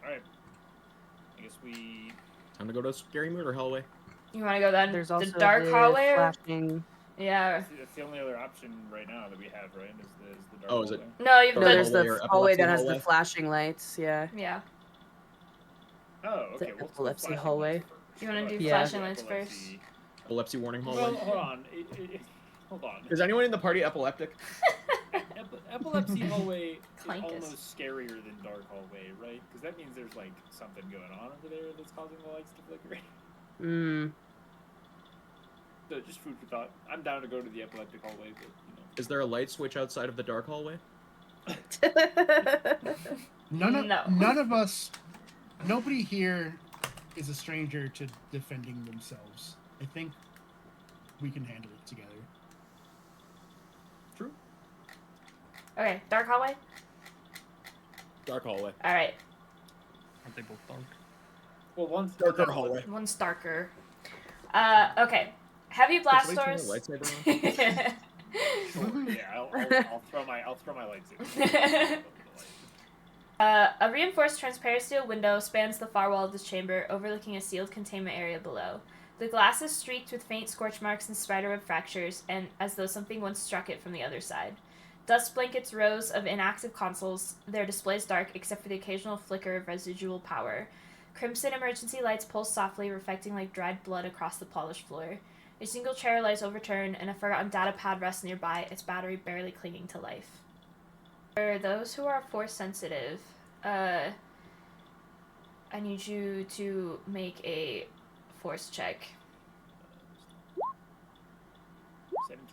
S3: All right. I guess we.
S4: Time to go to Scary Mood or Hallway.
S1: You want to go then?
S2: There's
S1: the
S2: also
S1: dark
S2: the
S1: hallway.
S2: Flashing.
S1: Yeah.
S3: That's the only other option right now that we have, right? Is the dark
S4: Oh, is it?
S3: hallway.
S1: No, you've
S2: No,
S1: got.
S2: there's the hallway that has
S4: hallway?
S2: the flashing lights. Yeah.
S1: Yeah.
S3: Oh, okay.
S2: The
S3: Well,
S2: epilepsy
S3: flashing
S2: hallway.
S3: lights first.
S1: You wanna do
S2: Yeah.
S1: flashing lights first?
S4: Epilepsy warning hallway.
S3: Well, hold on. Hold on.
S4: Is anyone in the party epileptic?
S3: Epilepsy hallway is
S1: Clankus.
S3: almost scarier than dark hallway, right? Because that means there's like something going on over there that's causing the lights to flicker. So just food for thought. I'm down to go to the epileptic hallway, but
S4: Is there a light switch outside of the dark hallway?
S5: None
S1: No.
S5: of us, nobody here is a stranger to defending themselves. I think we can handle it together.
S4: True.
S1: Okay, dark hallway.
S4: Dark hallway.
S1: All right,
S6: Aren't they both dark?
S3: well, one's
S4: Darker hallway.
S1: one's darker. Okay, heavy blast
S4: Can somebody
S1: doors.
S4: turn the lightsaber on?
S3: Sure, yeah, I'll throw my lightsaber.
S1: A reinforced transparent steel window spans the far wall of this chamber, overlooking a sealed containment area below. The glass is streaked with faint scorch marks and spiderweb fractures, and as though something once struck it from the other side. Dust blankets rows of inactive consoles, their displays dark except for the occasional flicker of residual power. Crimson emergency lights pulse softly, reflecting like dried blood across the polished floor. A single chair lies overturned, and a forgotten data pad rests nearby, its battery barely clinging to life. For those who are force sensitive, I need you to make a force check.
S3: 17.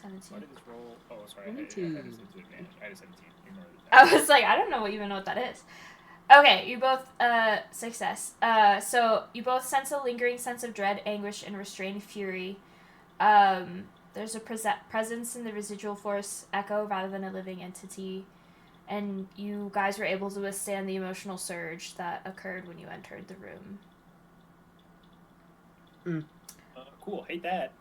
S1: 17.
S3: Why did this roll? Oh, sorry. I had it
S2: 22.
S3: to advantage. I had a 17. Ignore
S1: I was like, I don't know even know what that is. Okay, you both, success. So you both sense a lingering sense of dread, anguish, and restrained fury. There's a presence in the residual force echo rather than a living entity. And you guys were able to withstand the emotional surge that occurred when you entered the room.
S3: Cool. Hate that.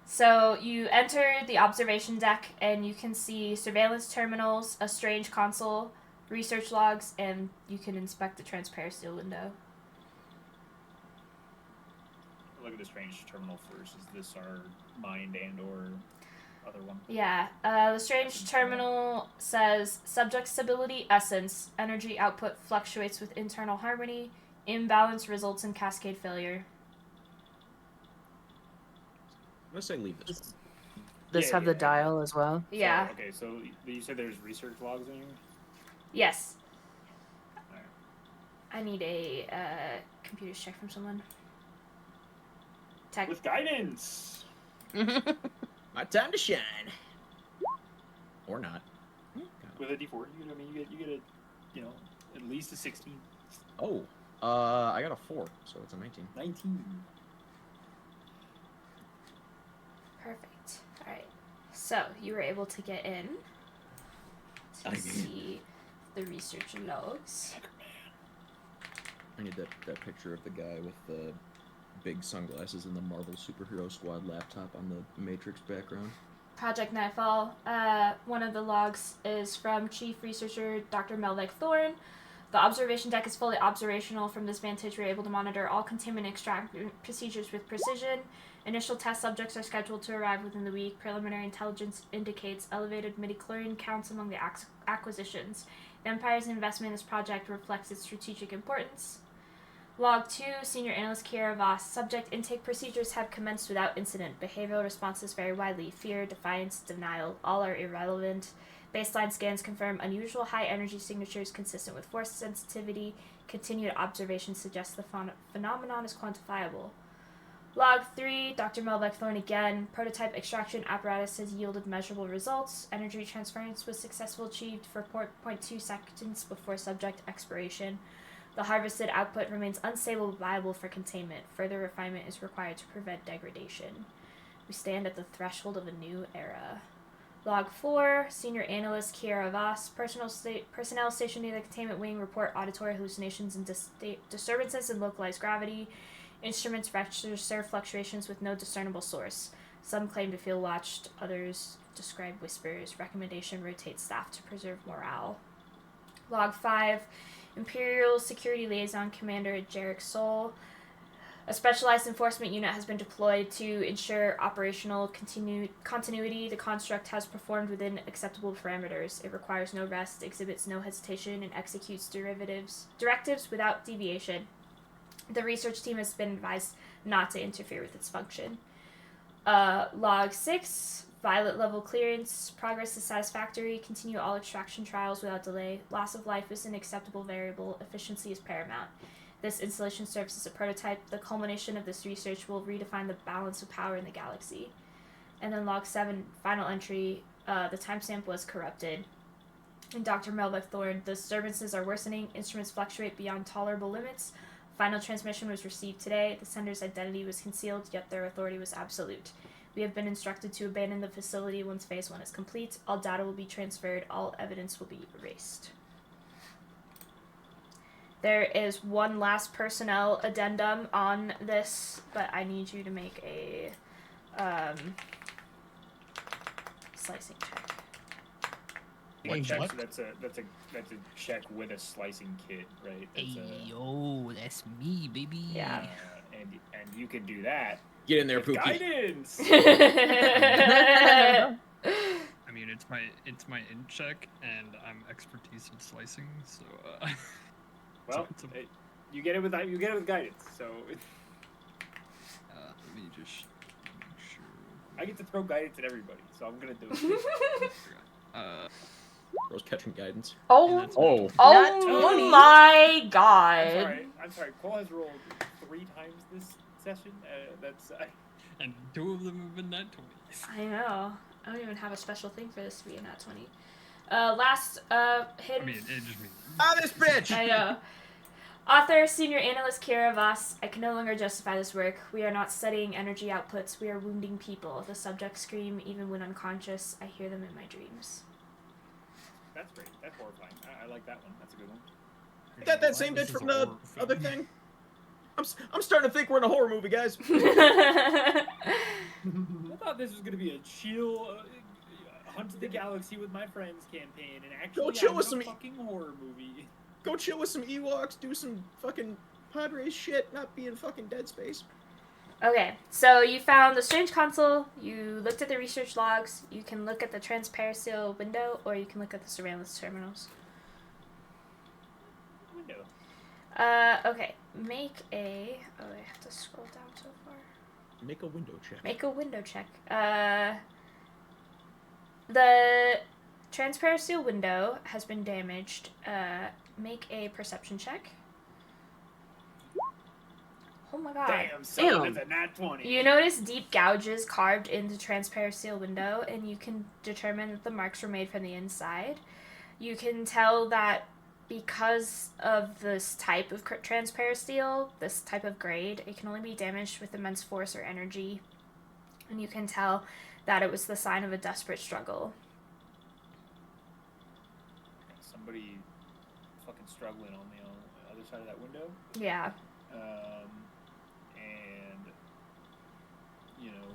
S1: So you enter the observation deck, and you can see surveillance terminals, a strange console, research logs, and you can inspect the transparent steel window.
S3: Look at the strange terminal first. Is this our mind and or other one?
S1: Yeah. The strange terminal says subject stability essence. Energy output fluctuates with internal harmony. Imbalance results in cascade failure.
S4: I'm gonna say leave this one.
S2: This have the dial as well?
S1: Yeah.
S3: So, okay, so you said there's research logs in here?
S1: Yes.
S3: Alright.
S1: I need a computer check from someone. Tech.
S3: With guidance!
S4: My time to shine. Or not.
S3: With a D4, you get a, at least a 16.
S4: Oh, I got a 4, so it's a 19.
S3: 19.
S1: Perfect. Alright. So, you were able to get in to see the research logs.
S4: I need that picture of the guy with the big sunglasses and the Marvel Superhero Squad laptop on the Matrix background.
S1: Project Nightfall. One of the logs is from Chief Researcher Dr. Melvik Thorne. The observation deck is fully observational. From this vantage, we're able to monitor all containment extraction procedures with precision. Initial test subjects are scheduled to arrive within the week. Preliminary intelligence indicates elevated midichlorian counts among the acquisitions. The Empire's investment in this project reflects its strategic importance. Log 2, Senior Analyst Kiera Voss. Subject intake procedures have commenced without incident. Behavioral responses vary widely. Fear, defiance, denial, all are irrelevant. Baseline scans confirm unusual high energy signatures consistent with force sensitivity. Continued observation suggests the phenomenon is quantifiable. Log 3, Dr. Melvik Thorne again. Prototype extraction apparatus has yielded measurable results. Energy transference was successfully achieved for 0.2 seconds before subject expiration. The harvested output remains unstable but viable for containment. Further refinement is required to prevent degradation. We stand at the threshold of a new era. Log 4, Senior Analyst Kiera Voss. Personnel stationed near the containment wing report auditory hallucinations and disturbances in localized gravity. Instruments register fluctuations with no discernible source. Some claim to feel watched, others describe whispers. Recommendation: rotate staff to preserve morale. Log 5, Imperial Security Liaison Commander Jarek Sol. A specialized enforcement unit has been deployed to ensure operational continuity. The construct has performed within acceptable parameters. It requires no rest, exhibits no hesitation, and executes directives without deviation. The research team has been advised not to interfere with its function. Log 6, Violet level clearance. Progress is satisfactory. Continue all extraction trials without delay. Loss of life is an acceptable variable. Efficiency is paramount. This installation serves as a prototype. The culmination of this research will redefine the balance of power in the galaxy. And then Log 7, final entry. The timestamp was corrupted. In Dr. Melvik Thorne, the disturbances are worsening. Instruments fluctuate beyond tolerable limits. Final transmission was received today. The sender's identity was concealed, yet their authority was absolute. We have been instructed to abandon the facility once Phase 1 is complete. All data will be transferred. All evidence will be erased. There is one last personnel addendum on this, but I need you to make a slicing check.
S3: One check,
S5: What?
S3: so that's a check with a slicing kit, right? That's
S7: That's me, baby.
S1: Yeah.
S3: And you can do that.
S4: Get in there,
S3: with
S4: Pookie.
S3: guidance.
S6: I mean, it's my int check, and I'm expertise in slicing, so.
S3: Well, you get it with guidance. So
S6: Let me just make sure.
S3: I get to throw guidance at everybody, so I'm gonna do it.
S4: Rose catching guidance.
S1: Oh,
S4: Oh.
S1: oh my god.
S3: I'm sorry. Cole has rolled 3 times this session. That's
S6: And 2 of them have been nat 20s.
S1: I know. I don't even have a special thing for this to be a nat 20. Last hidden.
S6: I mean, it just means.
S4: Ah, this bitch!
S1: I know. Author, senior analyst Kira Voss, I can no longer justify this work. We are not studying energy outputs. We are wounding people. The subjects scream even when unconscious. I hear them in my dreams.
S3: That's great. That's horrifying. I like that one. That's a good one.
S4: You got that same bitch from the other thing? I'm starting to think we're in a horror movie, guys.
S3: I thought this was gonna be a chill Hunt the Galaxy with my friends campaign, and actually,
S4: Go chill
S3: I'm
S4: with
S3: in
S4: some
S3: a fucking horror movie.
S4: Go chill with some Ewoks, do some fucking Padres shit, not be in fucking Dead Space.
S1: Okay, so you found the strange console, you looked at the research logs, you can look at the transparency window, or you can look at the surveillance terminals.
S3: Window.
S1: Okay, make a... Oh, I have to scroll down so far.
S4: Make a window check.
S1: Make a window check. The transparency window has been damaged. Make a perception check. Oh my god.
S3: Damn, son,
S2: Damn.
S3: that's a nat 20.
S1: You notice deep gouges carved into transparency window, and you can determine that the marks were made from the inside. You can tell that because of this type of transparent steel, this type of grade, it can only be damaged with immense force or energy. And you can tell that it was the sign of a desperate struggle.
S3: Somebody fucking struggling on the other side of that window.
S1: Yeah.
S3: And you know,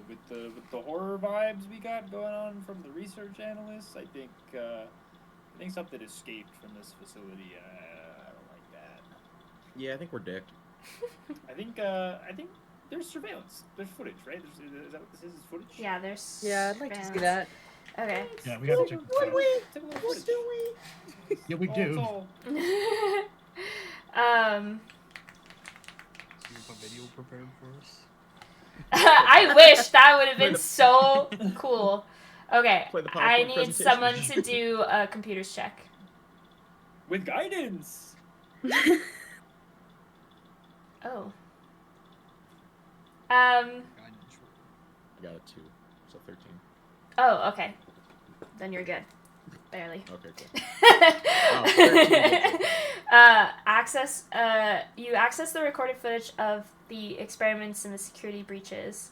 S3: with the horror vibes we got going on from the research analysts, I think something escaped from this facility. I don't like that.
S4: Yeah, I think we're dicked.
S3: I think there's surveillance. There's footage, right? Is that what this is? Is footage?
S1: Yeah, there's...
S2: Yeah, I'd like to see that.
S1: Okay.
S5: Yeah, we gotta check this out.
S3: Take a little footage.
S5: Yeah, we
S3: Oh,
S5: do.
S3: it's all-
S6: So you have a video prepared for us?
S1: I wish that would have been so cool. Okay,
S4: Play the PowerPoint
S1: I need
S4: presentation.
S1: someone to do a computers check.
S3: With guidance.
S1: Oh.
S6: Guidance.
S4: I got a 2, so 13.
S1: Oh, okay. Then you're good. Barely.
S4: Okay, cool.
S1: You access the recorded footage of the experiments and the security breaches.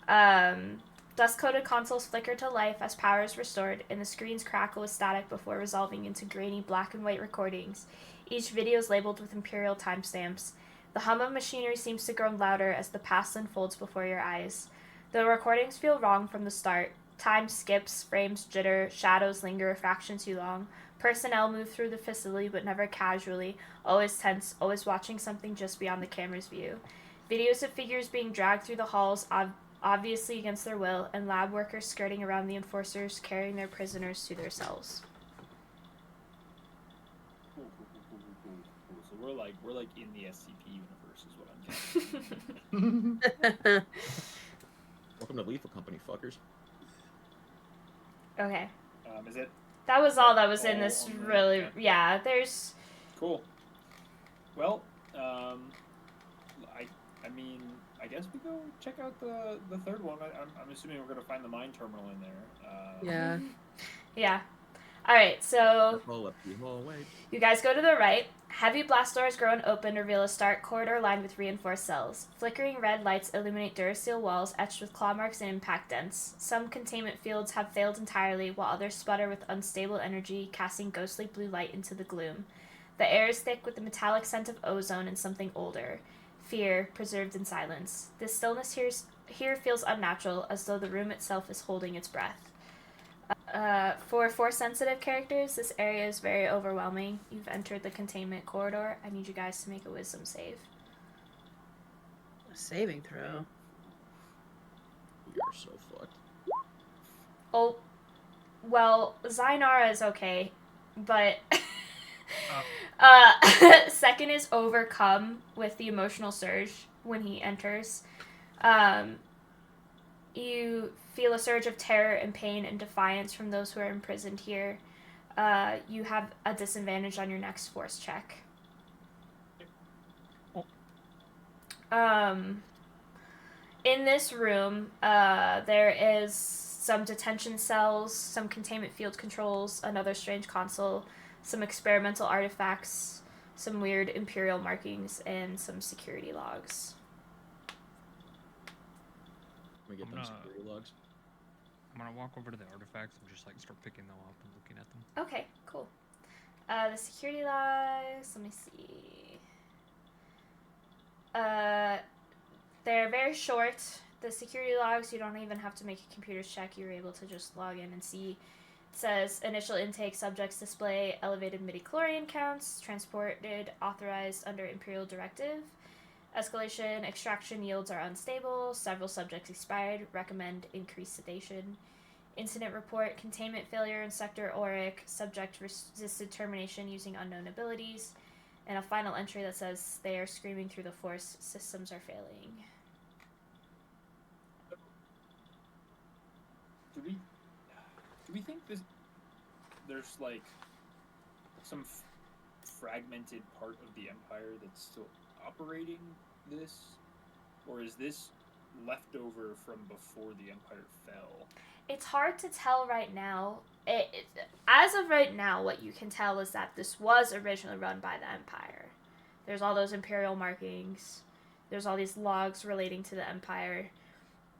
S1: Dust-coated consoles flicker to life as power is restored, and the screens crackle with static before resolving into grainy black and white recordings. Each video is labeled with imperial timestamps. The hum of machinery seems to grow louder as the past unfolds before your eyes. The recordings feel wrong from the start. Time skips, frames jitter, shadows linger a fraction too long. Personnel move through the facility but never casually, always tense, always watching something just beyond the camera's view. Videos of figures being dragged through the halls, obviously against their will, and lab workers skirting around the enforcers, carrying their prisoners to their cells.
S3: Cool. So we're like in the SCP universe, is what I'm getting.
S4: Welcome to Lethal Company, fuckers.
S1: Okay.
S3: Is it
S1: That was all that was in
S3: all
S1: this
S3: on the-
S1: really...
S3: yeah.
S1: Yeah, there's...
S3: cool? Well, I mean, I guess we go check out the third one. I'm assuming we're gonna find the mine terminal in there.
S2: Yeah.
S1: Yeah. Alright, so...
S4: Roll up the hallway.
S1: You guys go to the right. Heavy blast doors grow and open, reveal a stark corridor lined with reinforced cells. Flickering red lights illuminate Durasteel walls etched with claw marks and impact dents. Some containment fields have failed entirely, while others sputter with unstable energy, casting ghostly blue light into the gloom. The air is thick with the metallic scent of ozone and something older. Fear, preserved in silence. The stillness here feels unnatural, as though the room itself is holding its breath. For Force-sensitive characters, this area is very overwhelming. You've entered the containment corridor. I need you guys to make a wisdom save.
S2: A saving throw.
S4: We are so fucked.
S1: Oh, well, Zainara is okay, but... second is overcome with the emotional surge when he enters. You feel a surge of terror and pain and defiance from those who are imprisoned here. You have a disadvantage on your next force check. In this room, there is some detention cells, some containment field controls, another strange console, some experimental artifacts, some weird Imperial markings, and some security logs.
S4: Can we get
S6: I'm
S4: them
S6: gonna-
S4: security logs?
S6: I'm gonna walk over to the artifacts and just like start picking them up and looking at them.
S1: Okay, cool. The security logs, let me see. They're very short. The security logs, you don't even have to make a computer check. You're able to just log in and see. It says initial intake subjects display elevated midichlorian counts, transported authorized under Imperial directive. Escalation extraction yields are unstable. Several subjects expired. Recommend increased sedation. Incident report, containment failure in Sector Auric. Subject resisted termination using unknown abilities. And a final entry that says they are screaming through the force. Systems are failing.
S3: Do we think there's like some fragmented part of the Empire that's still operating this, or is this leftover from before the Empire fell?
S1: It's hard to tell right now. As of right now, what you can tell is that this was originally run by the Empire. There's all those Imperial markings. There's all these logs relating to the Empire.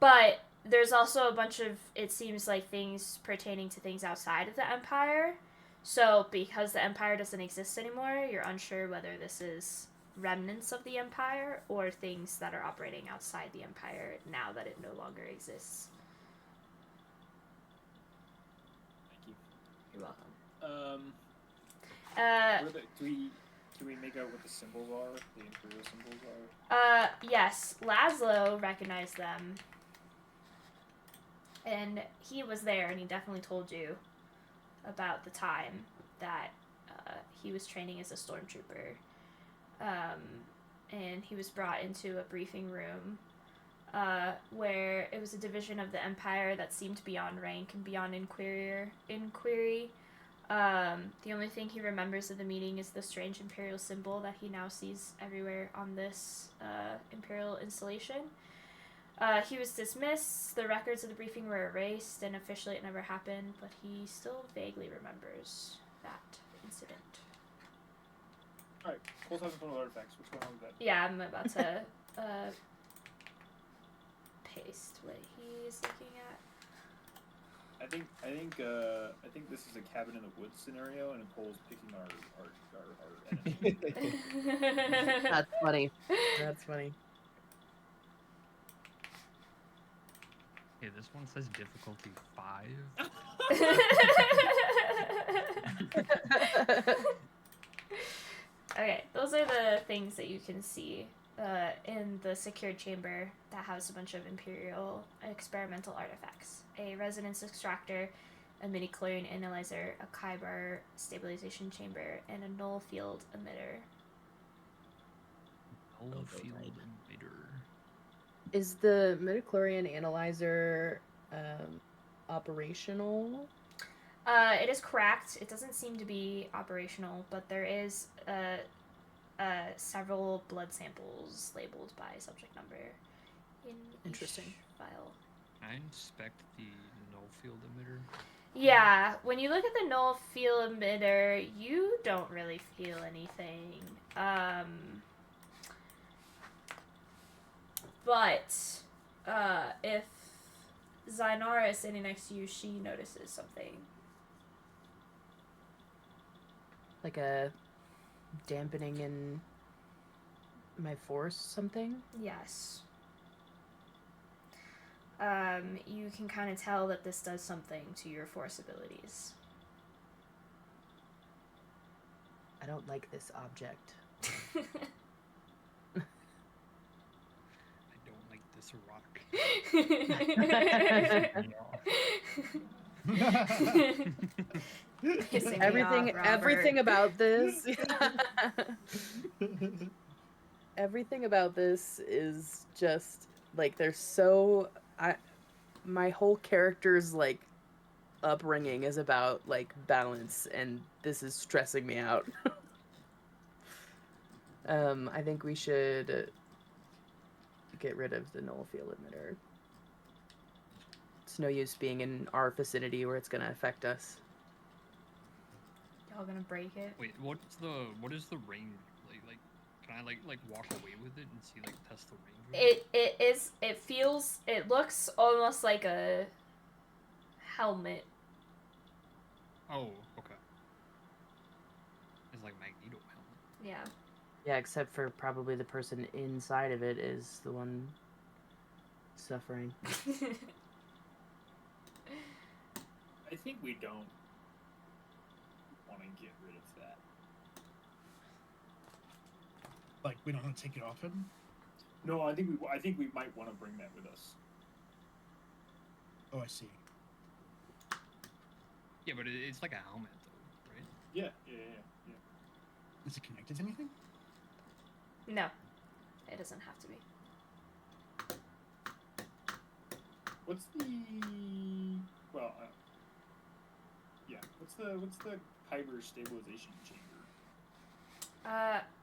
S1: But there's also a bunch of, it seems like, things pertaining to things outside of the Empire. So because the Empire doesn't exist anymore, you're unsure whether this is remnants of the Empire or things that are operating outside the Empire now that it no longer exists.
S3: Thank you.
S1: You're welcome.
S3: Can we make out what the symbols are? The Imperial symbols are?
S1: Yes, Laszlo recognized them. And he was there, and he definitely told you about the time that he was training as a stormtrooper. And he was brought into a briefing room where it was a division of the Empire that seemed beyond rank and beyond inquiry. The only thing he remembers of the meeting is the strange Imperial symbol that he now sees everywhere on this Imperial installation. He was dismissed, the records of the briefing were erased, and officially it never happened, but he still vaguely remembers that incident.
S3: Alright, Cole's having fun with artifacts. What's going on with that?
S1: Yeah, I'm about to paste what he's looking at.
S3: I think this is a cabin in the woods scenario, and Cole's picking our enemies.
S2: That's funny. That's funny.
S6: Hey, this one says difficulty 5.
S1: Okay, those are the things that you can see in the secured chamber that has a bunch of Imperial experimental artifacts. A resonance extractor, a midichlorian analyzer, a Kyber stabilization chamber, and a null field emitter.
S6: Null field emitter.
S2: Is the midichlorian analyzer operational?
S1: It is cracked. It doesn't seem to be operational, but there is several blood samples labeled by subject number in
S2: Interesting.
S1: each file.
S6: I inspect the null field emitter.
S1: Yeah, when you look at the null field emitter, you don't really feel anything. But if Zainara is sitting next to you, she notices something.
S2: Like a dampening in my force, something?
S1: Yes. You can kind of tell that this does something to your force abilities.
S2: I don't like this object.
S6: I don't like this rock.
S1: Pissing me
S2: Everything,
S1: off, Robert.
S2: everything about this. Everything about this is just like they're so. My whole character's like upbringing is about like balance, and this is stressing me out. I think we should get rid of the null field emitter. It's no use being in our vicinity where it's gonna affect us.
S1: Y'all gonna break it?
S6: Wait, what is the range? Like can I like walk away with it and see, like, test the range?
S1: It looks almost like a helmet.
S6: Oh, okay. It's like Magneto helmet.
S1: Yeah.
S2: Yeah, except for probably the person inside of it is the one suffering.
S3: I think we don't want to get rid of that.
S5: Like, we don't want to take it off him?
S3: No, I think we might want to bring that with us.
S5: Oh, I see.
S6: Yeah, but it's like a helmet, though, right?
S3: Yeah.
S5: Is it connected to anything?
S1: No, it doesn't have to be.
S3: What's the what's the Kyber stabilization chamber?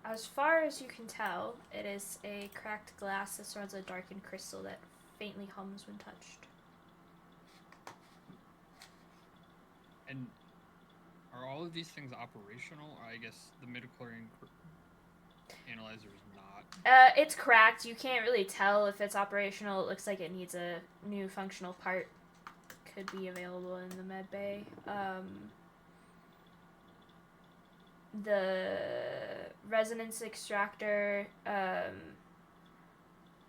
S1: As far as you can tell, it is a cracked glass that surrounds a darkened crystal that faintly hums when touched.
S6: And are all of these things operational? Or I guess the midichlorian analyzer is not.
S1: It's cracked. You can't really tell if it's operational. It looks like it needs a new functional part. Could be available in the med bay. The resonance extractor,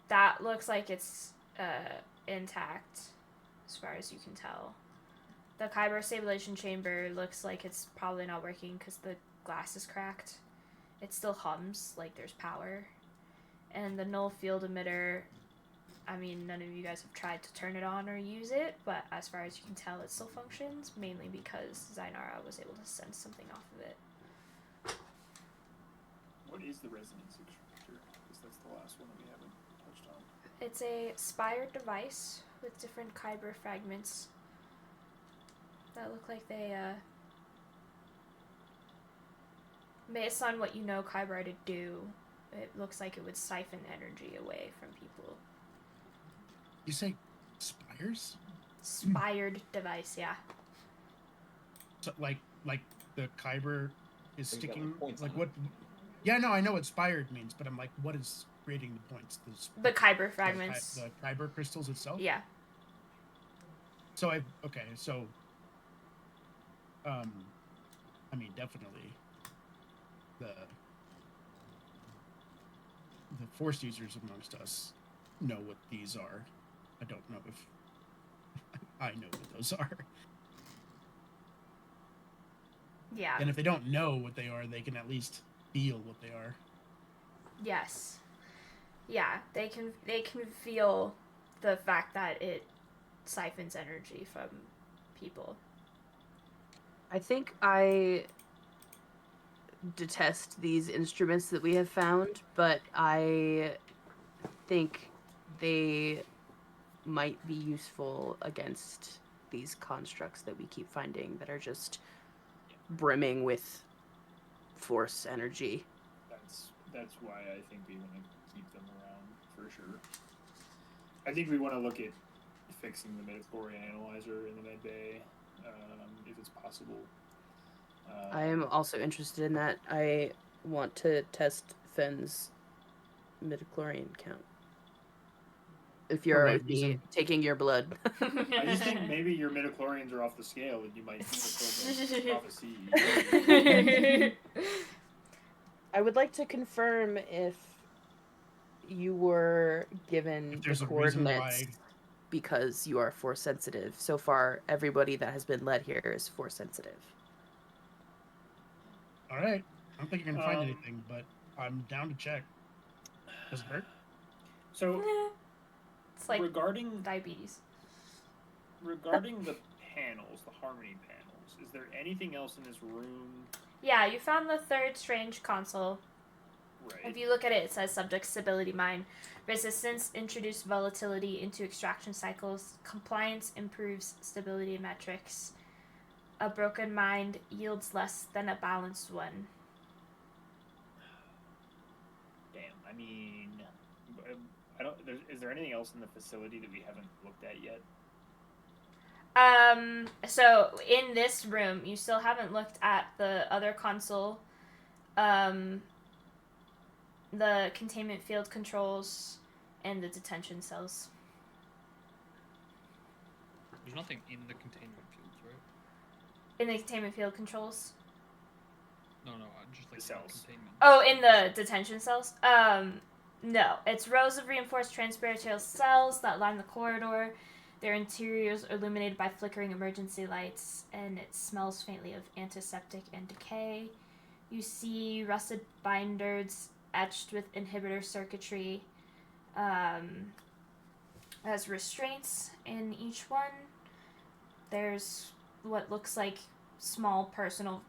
S1: that looks like it's intact, as far as you can tell. The Kyber stabilization chamber looks like it's probably not working because the glass is cracked. It still hums like there's power. And the null field emitter, I mean, none of you guys have tried to turn it on or use it, but as far as you can tell, it still functions, mainly because Zainara was able to sense something off of it.
S3: What is the resonance extractor? Because that's the last one that we haven't touched on.
S1: It's a spired device with different Kyber fragments that look like they, based on what you know Kyber to do, it looks like it would siphon energy away from people.
S5: You say spires?
S1: Spired device, yeah.
S5: So, like the Kyber is
S4: They've got,
S5: sticking.
S4: points
S5: Like
S4: on
S5: what? Yeah, no, I know what spired means, but I'm like, what is creating the points?
S1: The Kyber fragments.
S5: The Kyber crystals itself.
S1: Yeah.
S5: So I mean, definitely the force users amongst us know what these are. I don't know if I know what those are.
S1: Yeah.
S5: And if they don't know what they are, they can at least feel what they are.
S1: Yes. Yeah, they can feel the fact that it siphons energy from people.
S2: I think I detest these instruments that we have found, but I think they might be useful against these constructs that we keep finding that are just brimming with force energy.
S3: That's why I think we want to keep them around for sure. I think we want to look at fixing the midichlorian analyzer in the med bay, if it's possible.
S2: I am also interested in that. I want to test Fenn's midichlorian count. If you're
S5: For what
S2: already
S5: reason?
S2: taking your blood.
S3: I just think maybe your midichlorians are off the scale and you might fulfill the prophecy.
S2: I would like to confirm if you were given
S5: If there's
S2: the
S5: a reason
S2: coordinates
S5: why.
S2: because you are force sensitive. So far, everybody that has been led here is force sensitive.
S5: All right. I don't think you're gonna find anything, but I'm down to check. Does it hurt?
S3: So,
S1: It's like
S3: regarding
S1: diabetes.
S3: the panels, the harmony panels, is there anything else in this room?
S1: Yeah, you found the third strange console.
S3: Right.
S1: If you look at it, it says subject stability mine. Resistance introduce volatility into extraction cycles. Compliance improves stability metrics. A broken mind yields less than a balanced one.
S3: Damn, I mean, Is there anything else in the facility that we haven't looked at yet?
S1: So in this room, you still haven't looked at the other console, the containment field controls, and the detention cells.
S6: There's nothing in the containment fields, right?
S1: In the containment field controls?
S6: No, just like
S3: The cells.
S6: containment.
S1: Oh, in the detention cells? No. It's rows of reinforced transparent cells that line the corridor. Their interiors are illuminated by flickering emergency lights, and it smells faintly of antiseptic and decay. You see rusted binders etched with inhibitor circuitry as restraints in each one. There's what looks like small personal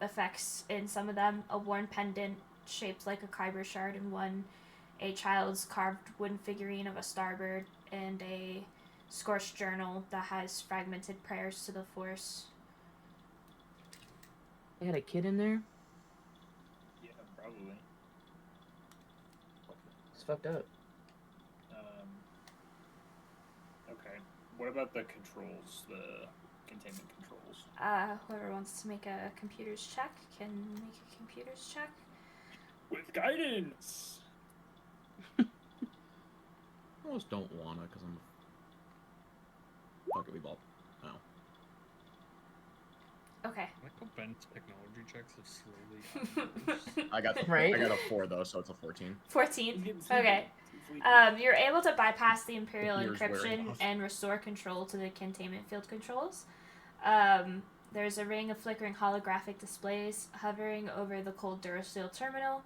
S1: effects in some of them. A worn pendant shaped like a kyber shard in one, a child's carved wooden figurine of a starbird, and a scorched journal that has fragmented prayers to the Force.
S2: They had a kid in there?
S3: Yeah, probably.
S2: It's fucked up.
S3: Okay. What about the controls, the containment controls?
S1: Whoever wants to make a computer's check can make a computer's check.
S3: With guidance!
S4: I almost don't wanna, because I'm... Fuck it, we ball. Oh.
S1: Okay.
S6: I like how Ben's technology checks have slowly gotten worse.
S4: I got
S2: Right?
S4: I got a 4 though, so it's a 14.
S1: 14. Okay. You're able to bypass the Imperial
S4: Here's where it
S1: encryption
S4: goes.
S1: and restore control to the containment field controls. There's a ring of flickering holographic displays hovering over the cold Durasteel terminal,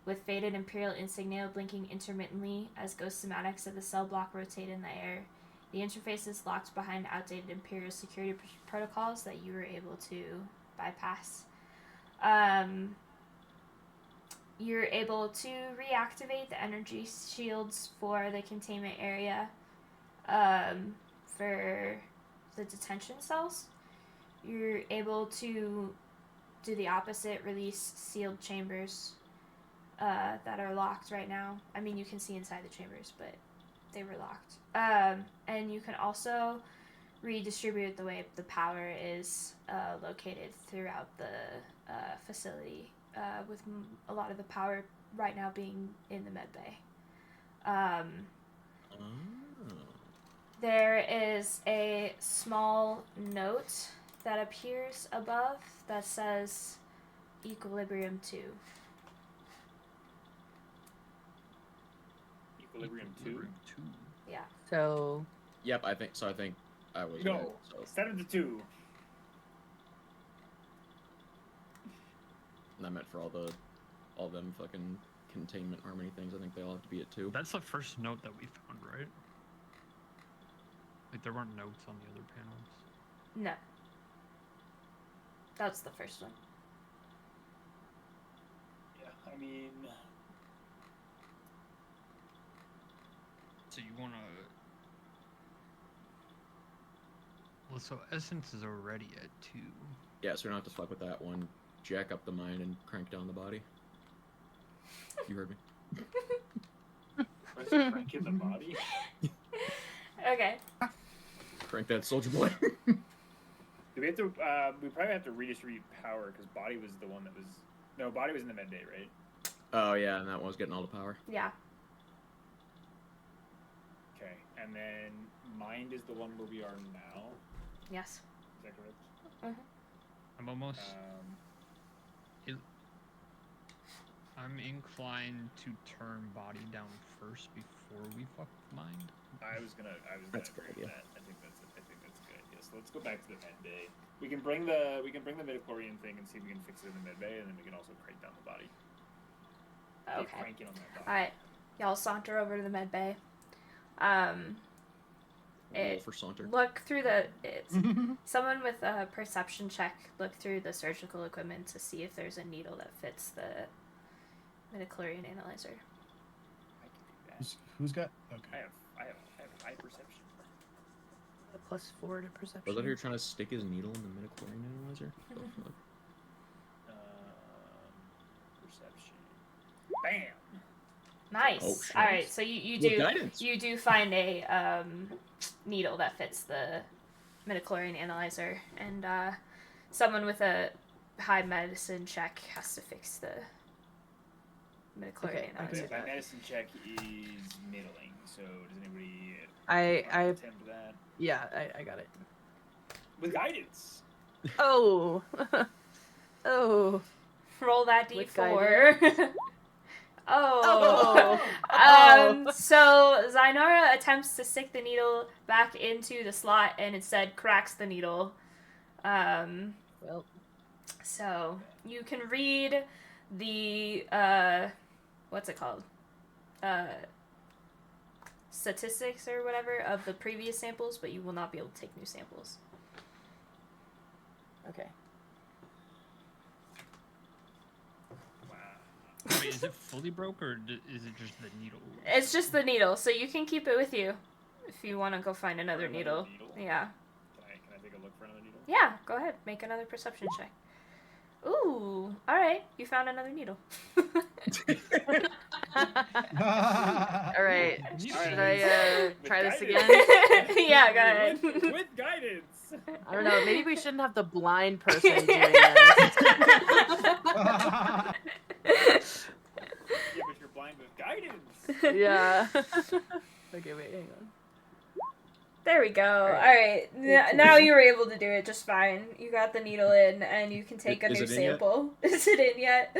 S1: with faded Imperial insignia blinking intermittently as ghost schematics of the cell block rotate in the air. The interface is locked behind outdated Imperial security protocols that you were able to bypass. You're able to reactivate the energy shields for the containment area for the detention cells. You're able to do the opposite, release sealed chambers that are locked right now. I mean, you can see inside the chambers, but they were locked. And you can also redistribute the way the power is located throughout the facility, with a lot of the power right now being in the med bay. There is a small note that appears above that says Equilibrium 2.
S3: Equilibrium 2?
S1: Yeah.
S2: So,
S4: Yep, I think I was
S3: No,
S4: right, so.
S3: 7 to 2.
S4: And that meant for all them fucking containment harmony things, I think they all have to be at 2.
S6: That's the first note that we found, right? Like, there weren't notes on the other panels.
S1: No. That's the first one.
S3: Yeah, I mean...
S6: So you wanna... Well, so Essence is already at 2.
S4: Yeah, so we don't have to fuck with that one. Jack up the mind and crank down the body. You heard me.
S3: Press crank in the body?
S1: Okay.
S4: Crank that soldier boy.
S3: Do we have to, we probably have to redistribute power, because body was the one that was... No, body was in the med bay, right?
S4: Oh yeah, and that one was getting all the power.
S1: Yeah.
S3: Okay, and then mind is the one where we are now?
S1: Yes.
S3: Is that correct?
S6: I'm almost...
S3: Um,
S6: I'm inclined to turn body down first before we fuck mind.
S3: I was gonna
S4: That's a good
S3: agree with
S4: idea.
S3: that. I think that's a good idea. So let's go back to the med bay. We can bring the midichlorian thing and see if we can fix it in the med bay, and then we can also crank down the body. Keep
S1: Okay.
S3: cranking on that body.
S1: Alright. Y'all saunter over to the med bay.
S4: Roll for saunter.
S1: Look through someone with a perception check, look through the surgical equipment to see if there's a needle that fits the midichlorian analyzer.
S3: I can do that.
S5: Who's got?
S3: I
S5: Okay.
S3: have high perception.
S2: +4 to perception.
S4: Was that here trying to stick his needle in the midichlorian analyzer? The fuck?
S3: Perception. Bam.
S1: Nice.
S4: Oh, shit.
S1: All right, so you
S4: With
S1: do
S4: guidance.
S1: you do find a needle that fits the midichlorian analyzer, and someone with a high medicine check has to fix the midichlorian
S2: Okay, I can
S1: analyzer.
S2: do
S3: My
S2: that.
S3: medicine check is middling, so does anybody
S2: I
S3: attempt that?
S2: yeah, I got it.
S3: With guidance.
S2: Oh. Oh.
S1: Roll that
S2: With
S1: d4.
S2: Oh.
S1: So Zainara attempts to stick the needle back into the slot and instead cracks the needle.
S2: Well,
S1: So you can read the what's it called? Statistics or whatever of the previous samples, but you will not be able to take new samples.
S2: okay.
S3: Wow.
S6: Wait, is it fully broke or is it just the needle?
S1: It's just the needle, so you can keep it with you if you want to go find another needle. Yeah.
S3: Can I take a look for another needle?
S1: Yeah, go ahead. Make another perception check. Ooh, alright. You found another needle.
S2: Alright.
S6: Needle.
S2: Should
S3: Alright.
S2: I
S3: With
S2: try this
S3: guidance.
S2: again?
S1: Yeah, go ahead.
S3: With guidance.
S2: I don't know. Maybe we shouldn't have the blind person doing this.
S3: Yeah, but you're blind with guidance.
S2: Yeah. Okay, wait, hang on.
S1: There we go.
S2: Alright.
S1: Alright. Now you were able to do it just fine. You got the needle in, and you can take a
S4: Is
S1: new
S4: it in yet?
S1: sample. Is it in yet?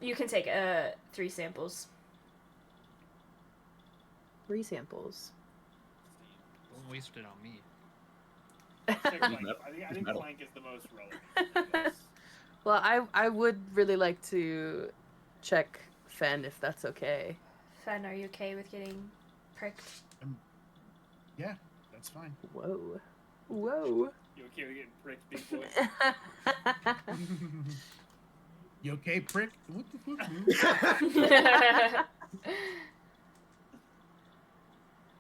S1: You can take 3 samples.
S2: 3 samples.
S6: Don't waste it on me.
S3: Check Clank.
S4: metal.
S3: I
S4: He's
S3: think
S4: metal.
S3: Clank is the most relevant. for this.
S2: Well, I would really like to check Fen if that's okay.
S1: Fen, are you okay with getting pricked?
S5: Yeah, that's fine.
S2: Whoa. Whoa.
S3: You okay with getting pricked, big boy?
S5: You okay, prick? What the fuck, man?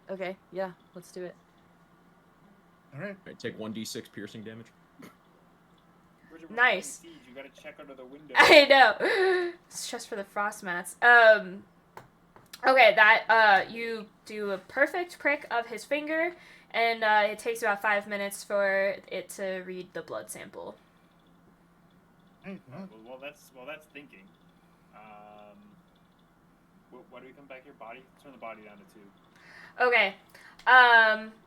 S2: Okay, yeah, let's do it.
S5: All right.
S4: Alright, take 1d6 piercing damage.
S3: Bridget, we're
S1: Nice.
S3: playing Siege. You gotta check under the window.
S1: I know. It's just for the frost mats. Okay, that you do a perfect prick of his finger, and it takes about 5 minutes for it to read the blood sample.
S5: Hey, well,
S3: Well, that's thinking. Why do we come back here? Body? Turn the body down to 2.
S1: Okay.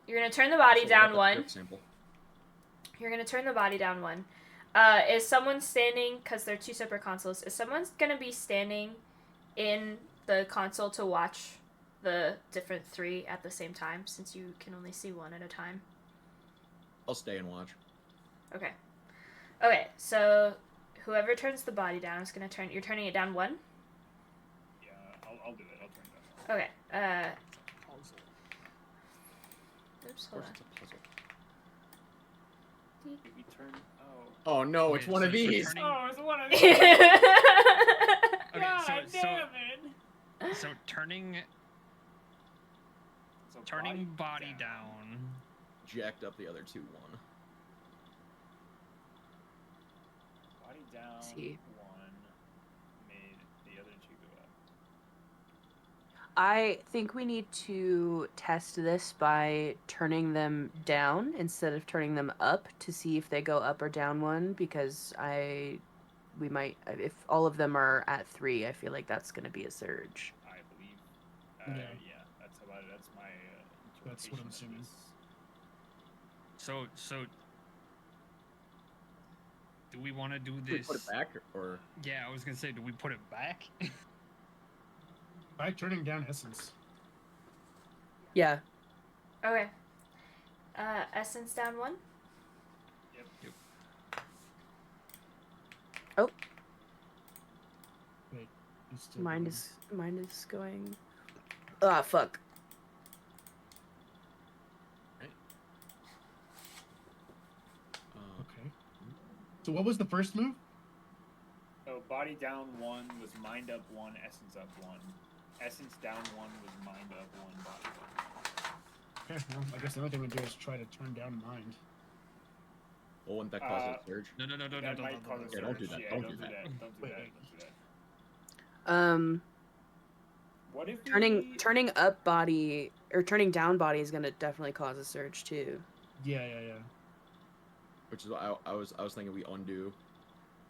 S1: You're gonna turn the body
S4: So
S1: down
S4: what about
S1: 1.
S4: prick sample?
S1: You're gonna turn the body down 1. Is someone standing? Because they're 2 separate consoles. Is someone gonna be standing in the console to watch the different 3 at the same time, since you can only see 1 at a time?
S4: I'll stay and watch.
S1: Okay. Okay. So whoever turns the body down is gonna turn. You're turning it down 1.
S3: Yeah, I'll do it. I'll turn it down.
S1: Okay. Oops.
S4: Of
S1: Hold
S4: course,
S1: on.
S4: it's a puzzle.
S3: Did we turn?
S4: Oh no, it's
S6: Wait,
S4: one of
S6: so you're
S4: these.
S6: turning-
S3: Oh, it's one of these.
S6: Okay,
S3: God
S6: so
S3: damn it.
S6: so turning
S3: So
S6: body down.
S4: Jacked up the other 2 1.
S3: Body down.
S2: See.
S3: 1 made the other 2 go up.
S2: I think we need to test this by turning them down instead of turning them up to see if they go up or down 1, because we might, if all of them are at 3, I feel like that's going to be a surge.
S3: I believe.
S5: Yeah.
S3: Yeah, that's my.
S5: That's what I'm
S3: interpretation of
S5: assuming.
S3: this.
S6: So do we want to do
S4: Do we
S6: this?
S4: put it back or
S6: Yeah, I was gonna say, do we put it back?
S5: By turning down essence.
S2: Yeah.
S1: Okay. Essence down 1.
S3: Yep.
S5: Wait. it's still
S2: Mine
S5: going.
S2: is going. Ah, fuck.
S5: Okay. So what was the first move?
S3: So body down 1 was mind up 1, essence up 1. Essence down 1 was mind up 1, body 1.
S5: Okay, well, I guess the only thing we do is try to turn down mind.
S4: well, wouldn't that cause a surge?
S6: No.
S3: That might cause a
S4: Yeah, don't do
S3: surge.
S4: that,
S3: Yeah,
S4: don't
S3: don't
S4: do
S3: do
S4: that.
S3: that. Don't do
S5: Wait,
S3: that.
S5: wait.
S3: Don't do that. What if
S2: Turning up body or turning down body is gonna definitely cause a surge too.
S5: Yeah.
S4: Which is why I was thinking we undo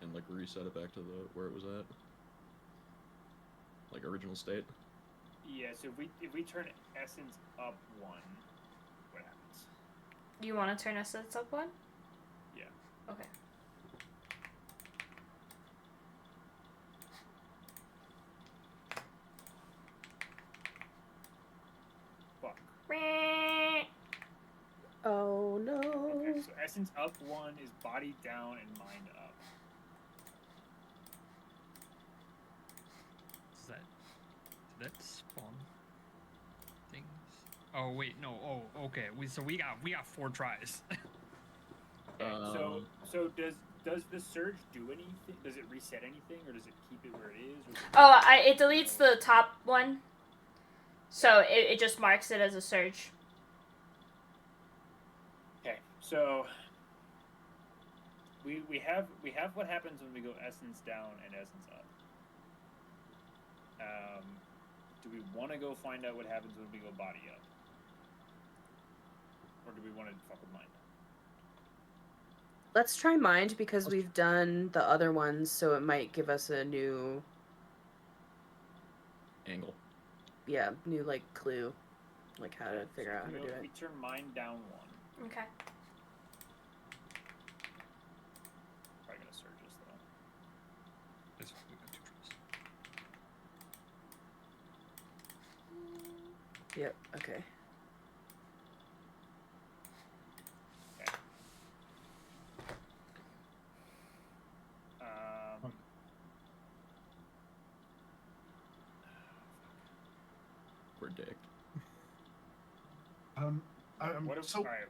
S4: and like reset it back to where it was at. Like original state.
S3: Yeah, so if we turn essence up 1, what happens?
S1: You want to turn essence up 1?
S3: Yeah.
S1: Okay.
S3: Fuck.
S2: Oh no.
S3: Okay, so essence up 1 is body down and mind up.
S6: Did that spawn things? Oh wait, no. Oh, okay. We got 4 tries.
S3: Okay, so does the surge do anything? Does it reset anything, or does it keep it where it is? Or
S1: It deletes the top one, so it just marks it as a surge.
S3: Okay, so we have what happens when we go essence down and essence up. Do we want to go find out what happens when we go body up, or do we want to fuck with mind?
S2: Let's try mind because we've done the other ones, so it might give us a new
S4: Angle.
S2: Yeah, new like clue, like how to figure out how to do it.
S3: We turn mind down 1.
S1: Okay.
S3: Probably gonna surge us though.
S6: That's fine, we got 2 tries.
S2: Yep. Okay.
S4: We're dicked.
S3: What if,
S5: so
S3: all right,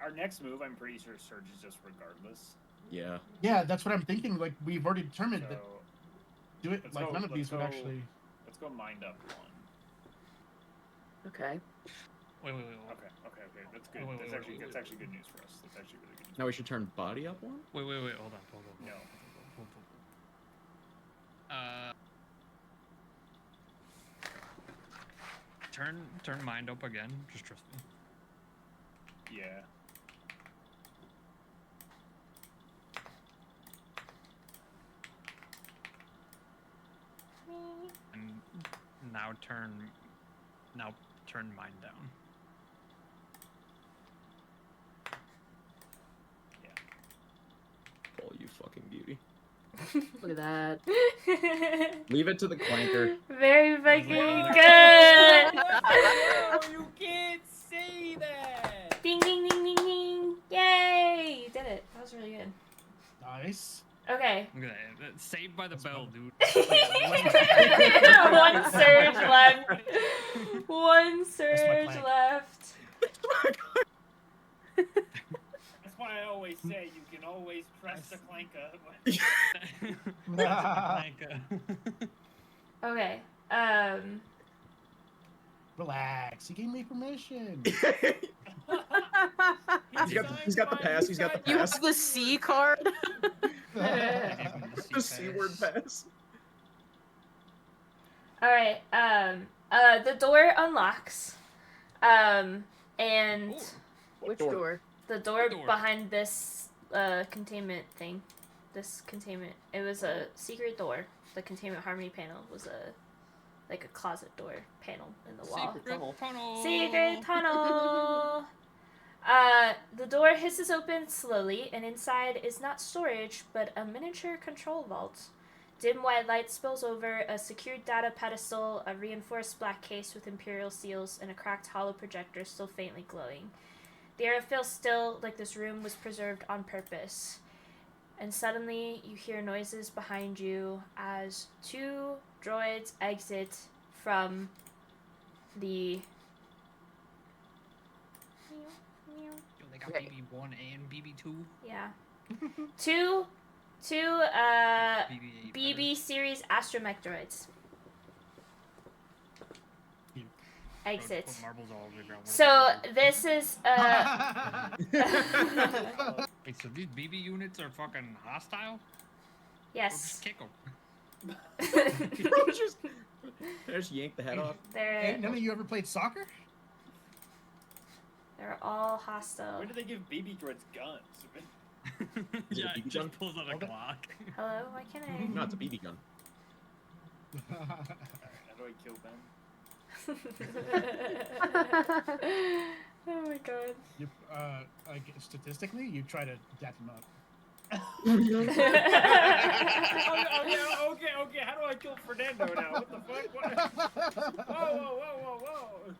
S3: our next move, I'm pretty sure surge is just regardless.
S4: Yeah.
S5: Yeah, that's what I'm thinking. Like we've already determined that. Do it
S3: let's
S5: like
S3: go-
S5: none of
S3: let's
S5: these would
S3: go-
S5: actually.
S3: Let's go mind up 1.
S2: Okay.
S6: Wait.
S3: Okay. That's good.
S6: Wait,
S3: That's actually
S6: wait.
S3: actually good news for us. That's actually really good news.
S4: Now we should turn body up 1?
S6: Wait. Hold on.
S3: No.
S6: Turn mind up again. Just trust me.
S3: Yeah.
S6: And now turn mind down.
S4: Oh, you fucking beauty.
S2: Look at that.
S4: Leave it to the clanker.
S1: Very fucking
S6: Wow.
S1: good.
S3: No, you can't say that.
S1: Ding ding ding ding ding! Yay! You did it. That was really good.
S5: Nice.
S1: Okay.
S6: Look at that. Saved by the bell, dude.
S1: One surge left. One surge
S5: clank.
S1: left.
S3: That's why I always say you can always press the clanker.
S1: Okay.
S5: Relax. He gave me permission.
S4: He's got the pass. He's got the
S2: You
S4: pass.
S2: have the C card.
S4: The C word pass.
S1: All right. The door unlocks. And
S2: Which
S4: door?
S2: door?
S1: the door
S6: Door.
S1: behind this containment thing. This containment. It was a secret door. The containment harmony panel was a closet door panel in the wall. Secret tunnel. The door hisses open slowly, and inside is not storage, but a miniature control vault. Dim white light spills over a secured data pedestal, a reinforced black case with imperial seals, and a cracked hollow projector still faintly glowing. The air feels still, like this room was preserved on purpose. And suddenly, you hear noises behind you as 2 droids exit from the...
S6: They got
S2: Okay.
S6: BB1 and BB2.
S1: Yeah. two
S6: BB8
S1: BB series astromech droids.
S5: Cute.
S1: Exit.
S6: Put marbles all over the ground.
S1: So this is
S6: Wait, so these BB units are fucking hostile? Or
S1: Yes.
S6: just kick them.
S4: just yank the head off.
S5: Hey, none of you ever played soccer?
S1: They're all hostile.
S3: When do they give baby droids guns?
S4: Is it a
S6: Yeah,
S4: BB
S6: it
S4: gun?
S6: just pulls out a
S5: Okay.
S6: Glock.
S1: Hello, why can't I?
S4: No, it's a BB gun.
S3: Alright, how do I kill Ben?
S1: Oh my god.
S5: You, like statistically, you try to dap him up.
S3: Okay. How do I kill Fernando now? What the fuck? What? Whoa.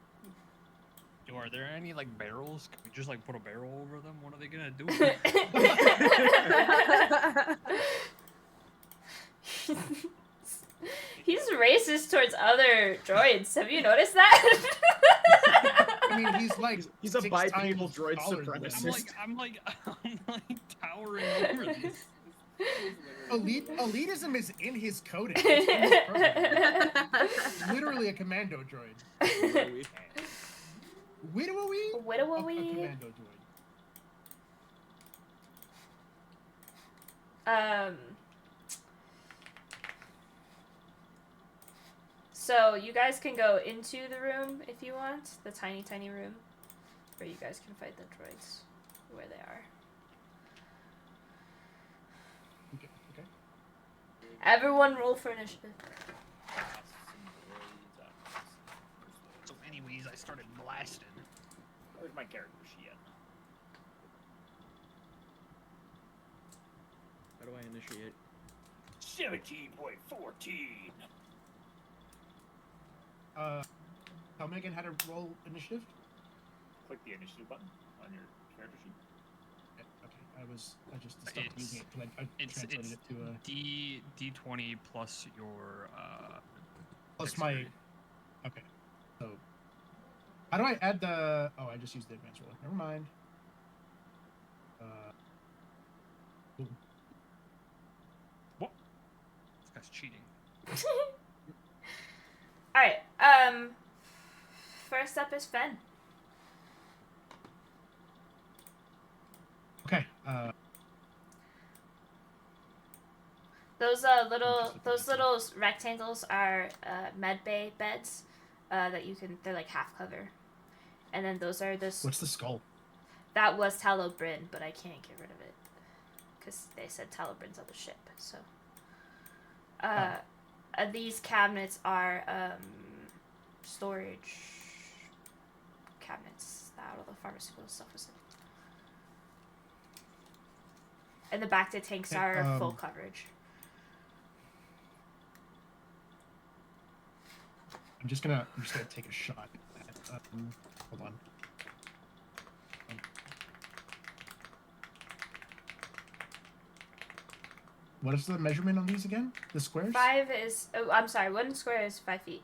S6: Yo, are there any like barrels? Can we just like put a barrel over them? What are they gonna do?
S1: He's racist towards other droids. Have you noticed that?
S5: I mean, he's like
S4: He's a
S5: 6
S4: bipedal
S5: times
S4: droid
S5: taller than
S4: supremacist.
S5: us.
S6: I'm like towering over these.
S5: Elitism is in his coding. It's in his program. Literally a commando droid. Widowy? A
S1: Widowy.
S5: commando droid.
S1: So you guys can go into the room if you want, the tiny room, where you guys can fight the droids, where they are.
S5: Okay.
S1: Everyone roll for initiative.
S6: So, anyways, I started blasting.
S3: Where's my character sheet?
S4: How do I initiate?
S3: 17.14.
S5: Tell Megan how to roll initiative.
S3: Click the initiative button on your character sheet.
S5: Okay, I just stopped using it because I
S6: It's
S5: translated it to a
S6: D20 plus your
S5: plus my.
S6: dexterity.
S5: Okay, so how do I add the? Oh, I just used the advanced roller. Never mind. Ooh.
S6: What? This guy's cheating.
S1: Alright, first up is Fen.
S5: Okay.
S1: Those little rectangles are med bay beds that you can. They're like half cover, and then those are this.
S5: What's the skull?
S1: That was Tallow Bryn, but I can't get rid of it because they said Tallow Bryn's on the ship. So, these cabinets are storage cabinets that all the pharmaceutical stuff was in. And the back to tanks are full coverage.
S5: I'm just gonna take a shot at hold on. What is the measurement on these again? The squares?
S1: 5 is... Oh, I'm sorry. 1 square is 5 feet.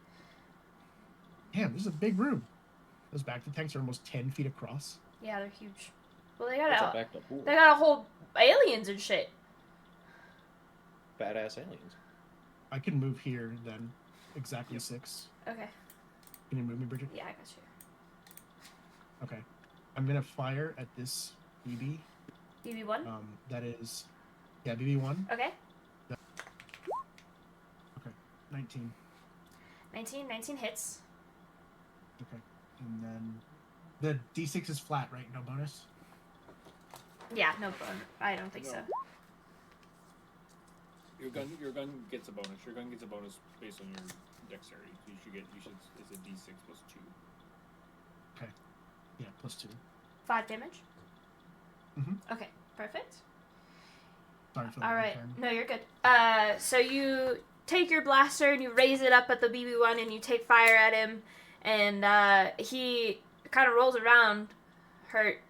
S5: Damn, this is a big room. Those back to tanks are almost 10 feet across.
S1: Yeah, they're huge. Well,
S4: That's a backed up pool.
S1: they got a whole aliens and shit.
S4: Badass aliens.
S5: I can move here then. Exactly 6.
S1: Okay.
S5: Can you move me, Bridget?
S1: Yeah, I got you.
S5: Okay. I'm gonna fire at this BB.
S1: BB1?
S5: That is... Yeah, BB1.
S1: Okay.
S5: Okay. 19.
S1: 19 hits.
S5: Okay. And then... The D6 is flat, right? No bonus?
S1: Yeah, no bone. I don't think so.
S3: Your gun gets a bonus. Your gun gets a bonus based on your dexterity. So it's a D6 plus 2.
S5: Okay. Yeah, plus 2.
S1: 5 damage?
S5: Mhm.
S1: Okay, perfect.
S5: Sorry for the
S1: Alright,
S5: turn.
S1: no, you're good. So you take your blaster and you raise it up at the BB1 and you take fire at him, and he kind of rolls around, hurt.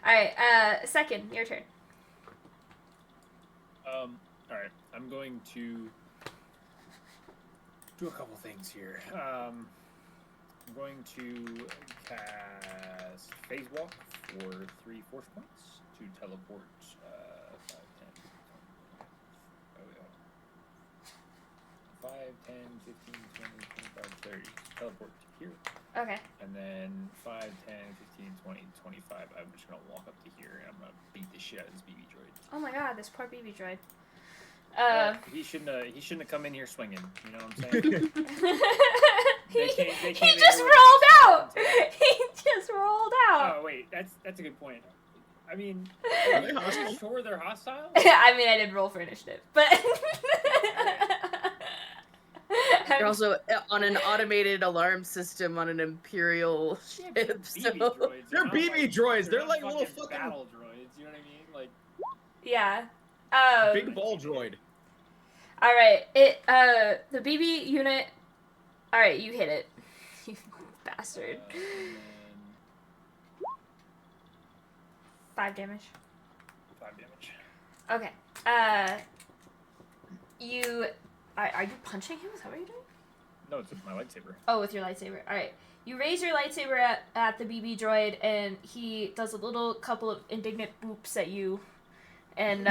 S1: Alright, second, your turn.
S3: Alright. I'm going to do a couple things here. I'm going to cast Phase Walk for 3 force points to teleport 5, 10, 15, 20, 25, 30. Teleport here.
S1: Okay.
S3: And then 5, 10, 15, 20, 25. I'm just gonna walk up to here and I'm gonna beat the shit out of this BB droid.
S1: Oh my god, this poor BB droid.
S3: He shouldn't have come in here swinging. You know what I'm saying?
S1: He just rolled out. He just rolled out.
S3: Oh wait, that's a good point. I mean,
S4: Are they hostile?
S3: sure they're hostile?
S1: I mean, I didn't roll for initiative, but
S2: They're also on an automated alarm system on an Imperial
S3: Yeah, but
S2: ship.
S3: they're BB
S2: So...
S3: droids.
S4: They're
S3: not
S4: BB droids. They're
S3: not
S4: like little
S3: fucking
S4: fucking-
S3: battle droids. You know what I mean? Like
S1: yeah.
S4: Big ball droid.
S1: All right. The BB unit. All right, you hit it. You bastard.
S3: and then
S1: 5 damage.
S3: 5 damage.
S1: Okay. You are you punching him? Is that what you're doing?
S3: No, it's with my lightsaber.
S1: Oh, with your lightsaber. All right. You raise your lightsaber at the BB droid, and he does a little couple of indignant boops at you, and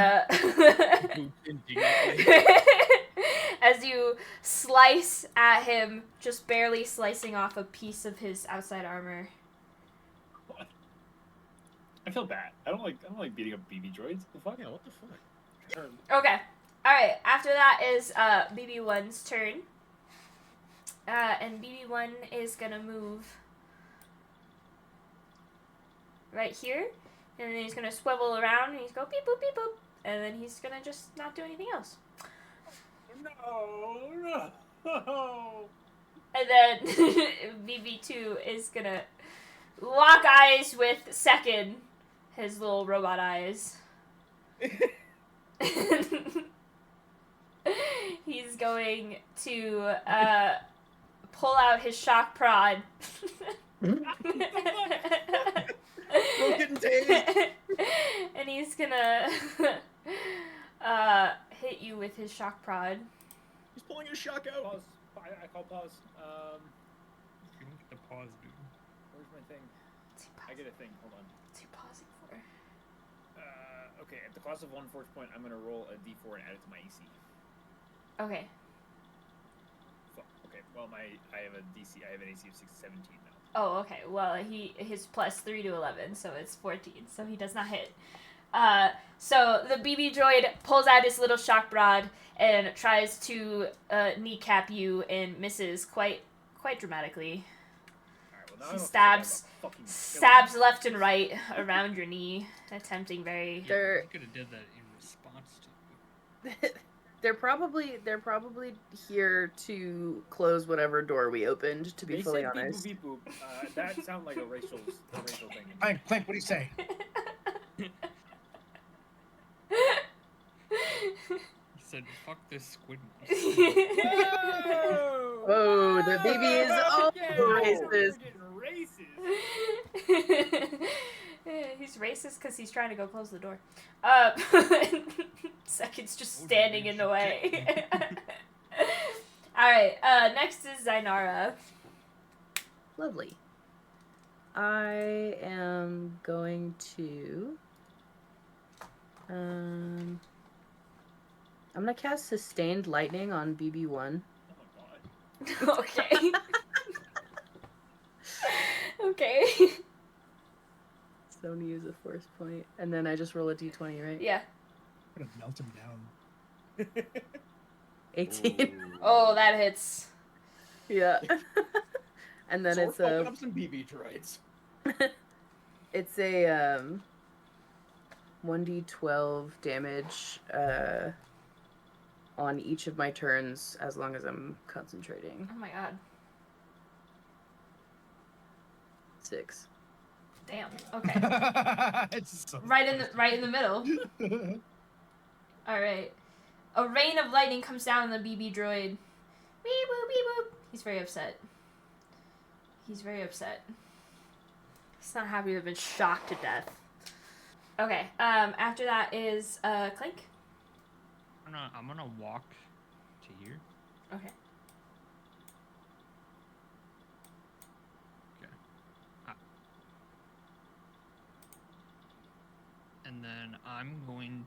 S1: as you slice at him, just barely slicing off a piece of his outside armor.
S3: What? I feel bad. I don't like beating up BB droids. The fuck?
S4: Yeah, what the fuck?
S3: Sure.
S1: Okay. All right. After that is BB1's turn. And BB1 is gonna move right here, and then he's gonna swivel around, and he's go beep boop beep boop, and then he's gonna just not do anything else.
S3: No.
S1: And then BB2 is gonna lock eyes with Second, his little robot eyes. He's going to pull out his shock prod.
S4: Don't get tased.
S1: And he's gonna hit you with his shock prod.
S4: He's pulling his shock out.
S3: Pause. I call pause.
S6: You don't get the pause, dude.
S3: Where's my thing?
S1: What's he
S3: I
S1: pausing?
S3: get a thing. Hold on.
S1: What's he pausing for?
S3: Okay. At the cost of 1 force point, I'm gonna roll a d4 and add it to my AC.
S1: Okay.
S3: Fuck. Okay. Well, I have a DC. I have an AC of 17 now.
S1: Oh, okay. Well, his plus 3 to 11, so it's 14. So he does not hit. So the BB droid pulls out his little shock rod and tries to kneecap you and misses quite dramatically.
S3: Alright, well, now I
S1: He
S3: don't have to
S1: stabs
S3: think about fucking
S1: Stabs
S3: killing
S1: left and right around your knee, attempting very.
S2: They're-
S6: You could have did that in response to.
S2: They're probably here to close whatever door we opened. To be
S3: They
S2: fully
S3: said beep
S2: honest.
S3: boop, beep boop. That sounds like a racial thing.
S5: Clank, what do you say?
S6: He said, "Fuck this squid monster."
S2: Whoa, the baby is all
S3: We're
S2: racist.
S3: getting racist.
S1: He's racist because he's trying to go close the door. Second's just
S6: Oh,
S1: standing
S6: dude,
S1: in the
S6: you
S1: way. Alright, next is Zainara.
S2: Lovely. I am going to. I'm gonna cast Sustained Lightning on BB1.
S3: Oh my god.
S1: Okay. Okay.
S2: So I'm gonna use a force point, and then I just roll a d20, right?
S1: Yeah.
S5: I'm gonna melt him down.
S2: 18.
S1: Oh, that hits.
S2: Yeah. And then
S4: So
S2: it's
S4: we're fucking
S2: a
S4: up some BB droids.
S2: it's a 1d12 damage on each of my turns as long as I'm concentrating.
S1: Oh my god.
S2: 6.
S1: Damn. Okay.
S5: It's so
S1: right in the middle. All right. A rain of lightning comes down on the BB droid. Beep boop beep boop. He's very upset. He's not happy to have been shocked to death. Okay. After that is Clink.
S6: I'm gonna walk to here.
S1: Okay.
S6: And then I'm going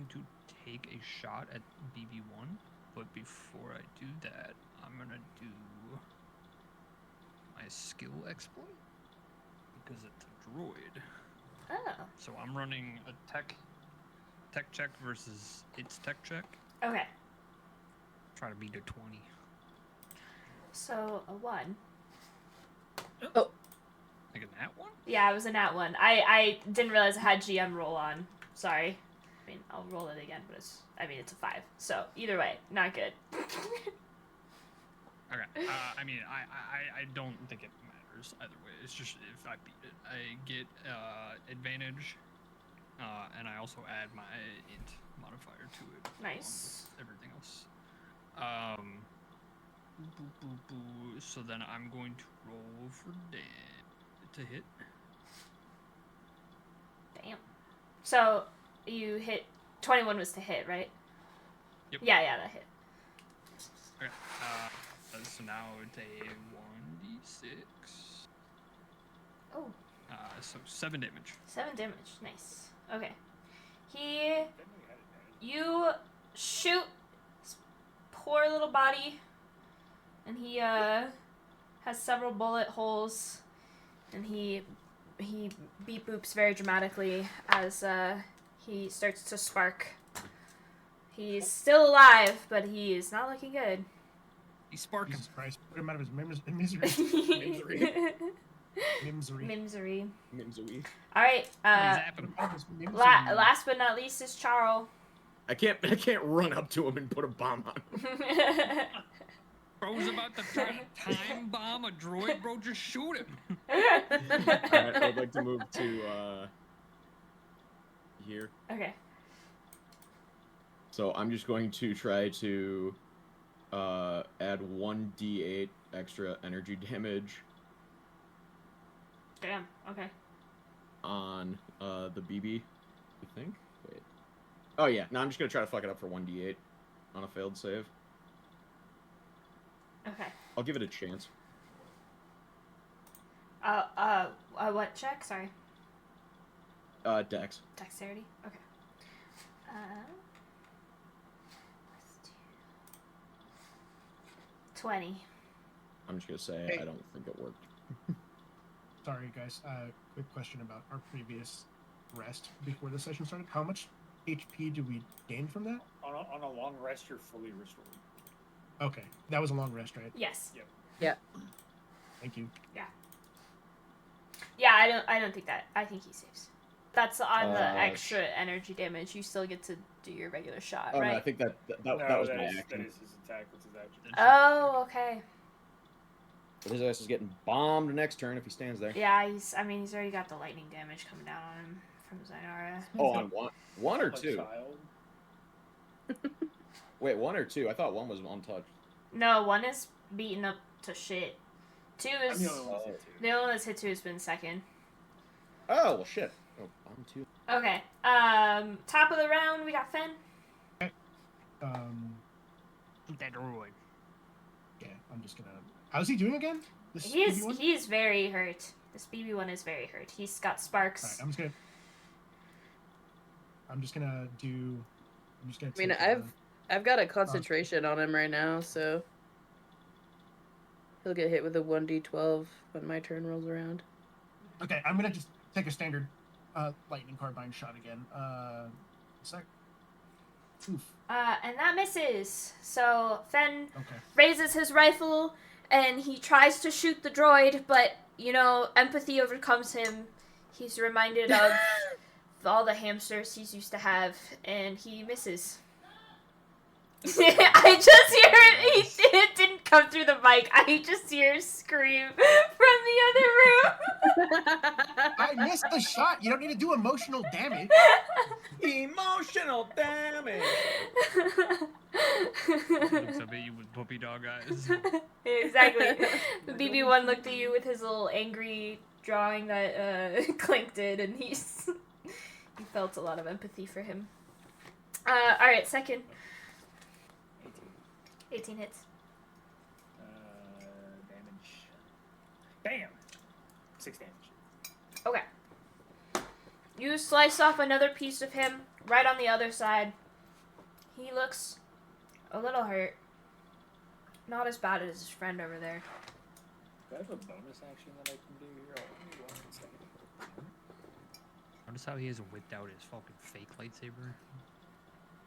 S6: to take a shot at BB1, but before I do that, I'm I'm gonna do my skill exploit because it's a droid.
S1: Oh.
S6: So I'm running a tech check versus its tech check.
S1: Okay.
S6: Try to beat a 20.
S1: So a 1.
S2: Oh.
S6: Like a nat 1?
S1: Yeah, it was a nat 1. I didn't realize I had GM roll on. Sorry. I mean, I'll roll it again, but it's a 5. So either way, not good.
S6: Okay. I mean, I don't think it matters either way. It's just if I beat it, I get advantage, and I also add my int modifier to it.
S1: Nice.
S6: Along with everything else. So then I'm going to roll for to hit.
S1: Damn. So you hit 21 was to hit, right?
S6: Yep.
S1: Yeah, that hit.
S6: Okay. So now it's a 1d6.
S1: Oh.
S6: So 7 damage.
S1: 7 damage. Nice. Okay. You shoot his poor little body, and he has several bullet holes, and he beep boops very dramatically as he starts to spark. He's still alive, but he is not looking good.
S6: He's sparking.
S5: Jesus Christ, put him out of his misery. Mimsery.
S1: Mimsery. All right.
S5: Put him out of his misery.
S1: Last but not least is Charles.
S4: I can't run up to him and put a bomb on him.
S6: Bro's about to try to time bomb a droid, bro. Just shoot him.
S4: Alright, I would like to move to here.
S1: Okay.
S4: So I'm just going to try to add 1d8 extra energy damage
S1: Damn. Okay.
S4: on the BB, I think. Wait. Oh yeah, no, I'm just gonna try to fuck it up for 1d8 on a failed save.
S1: Okay.
S4: I'll give it a chance.
S1: What check? Sorry.
S4: Dex.
S1: Dexterity? Okay. Let's do 20.
S4: I'm just gonna say
S5: Hey.
S4: I don't think it worked.
S5: Sorry, guys. Quick question about our previous rest before the session started. How much HP do we gain from that?
S3: On a long rest, you're fully restored.
S5: Okay, that was a long rest, right?
S1: Yes.
S3: Yep.
S5: Thank you.
S1: Yeah, I don't think that. I think he saves. That's on the
S4: Uh,
S1: extra energy damage. You still get to do your regular shot,
S4: Oh
S1: right?
S4: no, I think that
S3: No,
S4: was my
S3: that
S4: action.
S3: is his attack. That's his action.
S1: Oh, okay.
S4: But his ass is getting bombed next turn if he stands there.
S1: Yeah, he's already got the lightning damage coming down on him from Zynara.
S4: Oh, on one or
S3: Like
S4: two?
S3: child.
S4: Wait, 1 or 2? I thought 1 was untouched.
S1: No, 1 is beaten up to shit. 2
S3: I'm
S1: is
S3: the only one that's hit
S1: the only one that's hit 2 has been second.
S4: Oh well, shit. Oh, I'm 2.
S1: Okay. Top of the round, we got Fen.
S6: Shoot that droid.
S5: Yeah, I'm just gonna. How's he doing again? This
S1: He's
S5: BB one?
S1: he's very hurt. This BB1 is very hurt. He's got sparks.
S5: Alright, I'm just gonna do. I'm just gonna.
S2: I mean,
S5: take,
S2: I've got a concentration on him right now, so he'll get hit with a 1d12 when my turn rolls around.
S5: Okay, I'm gonna just take a standard lightning carbine shot again. Sec. Oof.
S1: And that misses. So Fen
S5: Okay.
S1: raises his rifle and he tries to shoot the droid, but empathy overcomes him. He's reminded of all the hamsters he's used to have, and he misses. I just hear it. It didn't come through the mic. I just hear a scream from the other room.
S5: I missed the shot. You don't need to do emotional damage.
S4: Emotional damage.
S6: Looks up at you with puppy dog eyes.
S1: Exactly. The BB1 looked at you with his little angry drawing that Clank did, and he felt a lot of empathy for him. Alright, second. 18 hits.
S3: Damage. Bam! 6 damage.
S1: Okay. You slice off another piece of him right on the other side. He looks a little hurt. not as bad as his friend over there.
S3: Do I have a bonus action that I can do here? Oh, give me 1 second.
S6: Notice how he has whipped out his fucking fake lightsaber?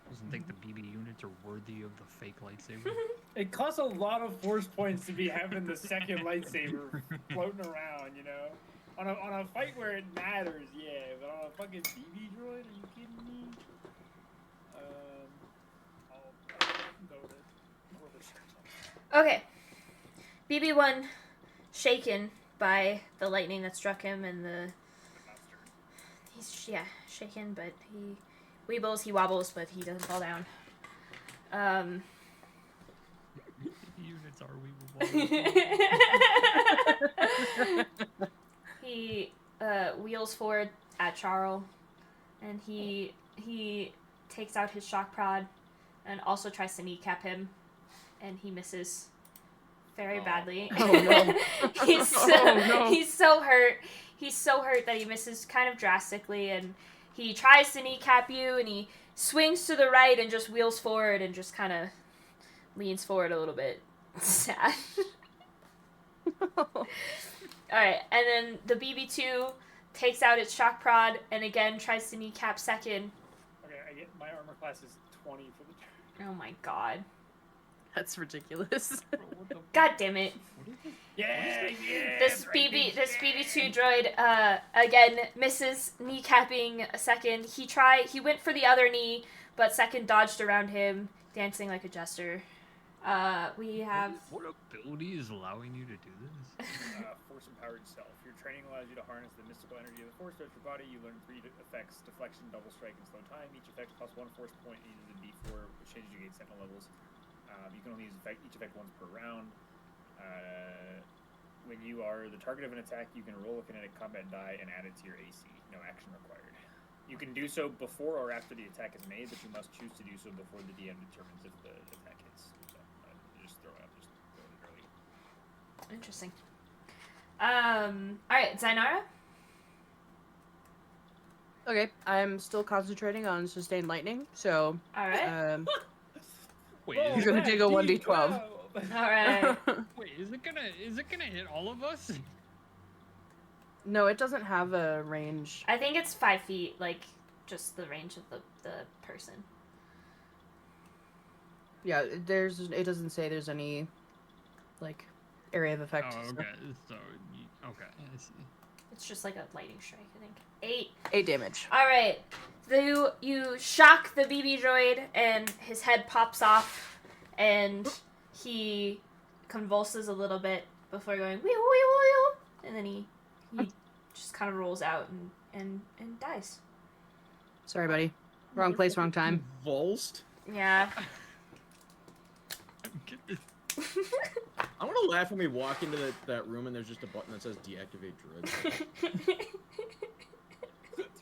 S6: Doesn't think the BB units are worthy of the fake lightsaber.
S3: It costs a lot of force points to be having the second lightsaber floating around, you know? On a fight where it matters, yeah, but on a fucking BB droid, are you kidding me? I'll go to
S1: Okay. BB1 shaken by the lightning that struck him and the... He's, shaken, but he weebles, he wobbles, but he doesn't fall down.
S6: Units are weeble.
S1: He wheels forward at Charles, and he takes out his shock prod, and also tries to kneecap him, and he misses very badly.
S2: Oh no!
S1: He's so hurt. He's so hurt that he misses kind of drastically, and he tries to kneecap you, and he swings to the right and just wheels forward and just kind of leans forward a little bit. Sad. Alright, and then the BB-2 takes out its shock prod and again tries to kneecap second.
S3: Okay, I get my armor class is 20 for the turn.
S1: Oh my god.
S2: That's ridiculous.
S1: God damn it.
S3: Yeah,
S1: This BB2 droid again misses kneecapping a second. He went for the other knee, but second dodged around him, dancing like a jester. We have...
S6: What ability is allowing you to do this?
S3: Force empowered self. Your training allows you to harness the mystical energy of the force throughout your body. You learn 3 effects: deflection, double strike, and slow time. Each effect costs 1 force point and uses a D4, which changes your gate sentinel levels. You can only use each effect once per round. When you are the target of an attack, you can roll a kinetic combat die and add it to your AC. No action required. You can do so before or after the attack is made, but you must choose to do so before the DM determines if the attack hits. So, just throw it early.
S1: Interesting. Alright, Zainara?
S2: Okay, I'm still concentrating on sustained lightning, so
S1: Alright.
S6: Wait,
S2: you're gonna take a 1d12.
S1: Alright.
S6: Wait, is it gonna hit all of us?
S2: No, it doesn't have a range.
S1: I think it's 5 feet, like, just the range of the person.
S2: Yeah, it doesn't say there's any, like, area of effect.
S6: Oh,
S2: so-
S6: okay. Okay, I see.
S1: It's just like a lightning strike, I think. 8.
S2: 8 damage.
S1: Alright. You shock the BB droid, and his head pops off, and he convulses a little bit before going, wee wee wee, and then he just kind of rolls out and dies.
S2: Sorry, buddy. Wrong place, wrong time.
S4: Convulsed?
S1: Yeah.
S4: I want to laugh when we walk into that room and there's just a button that says deactivate droids.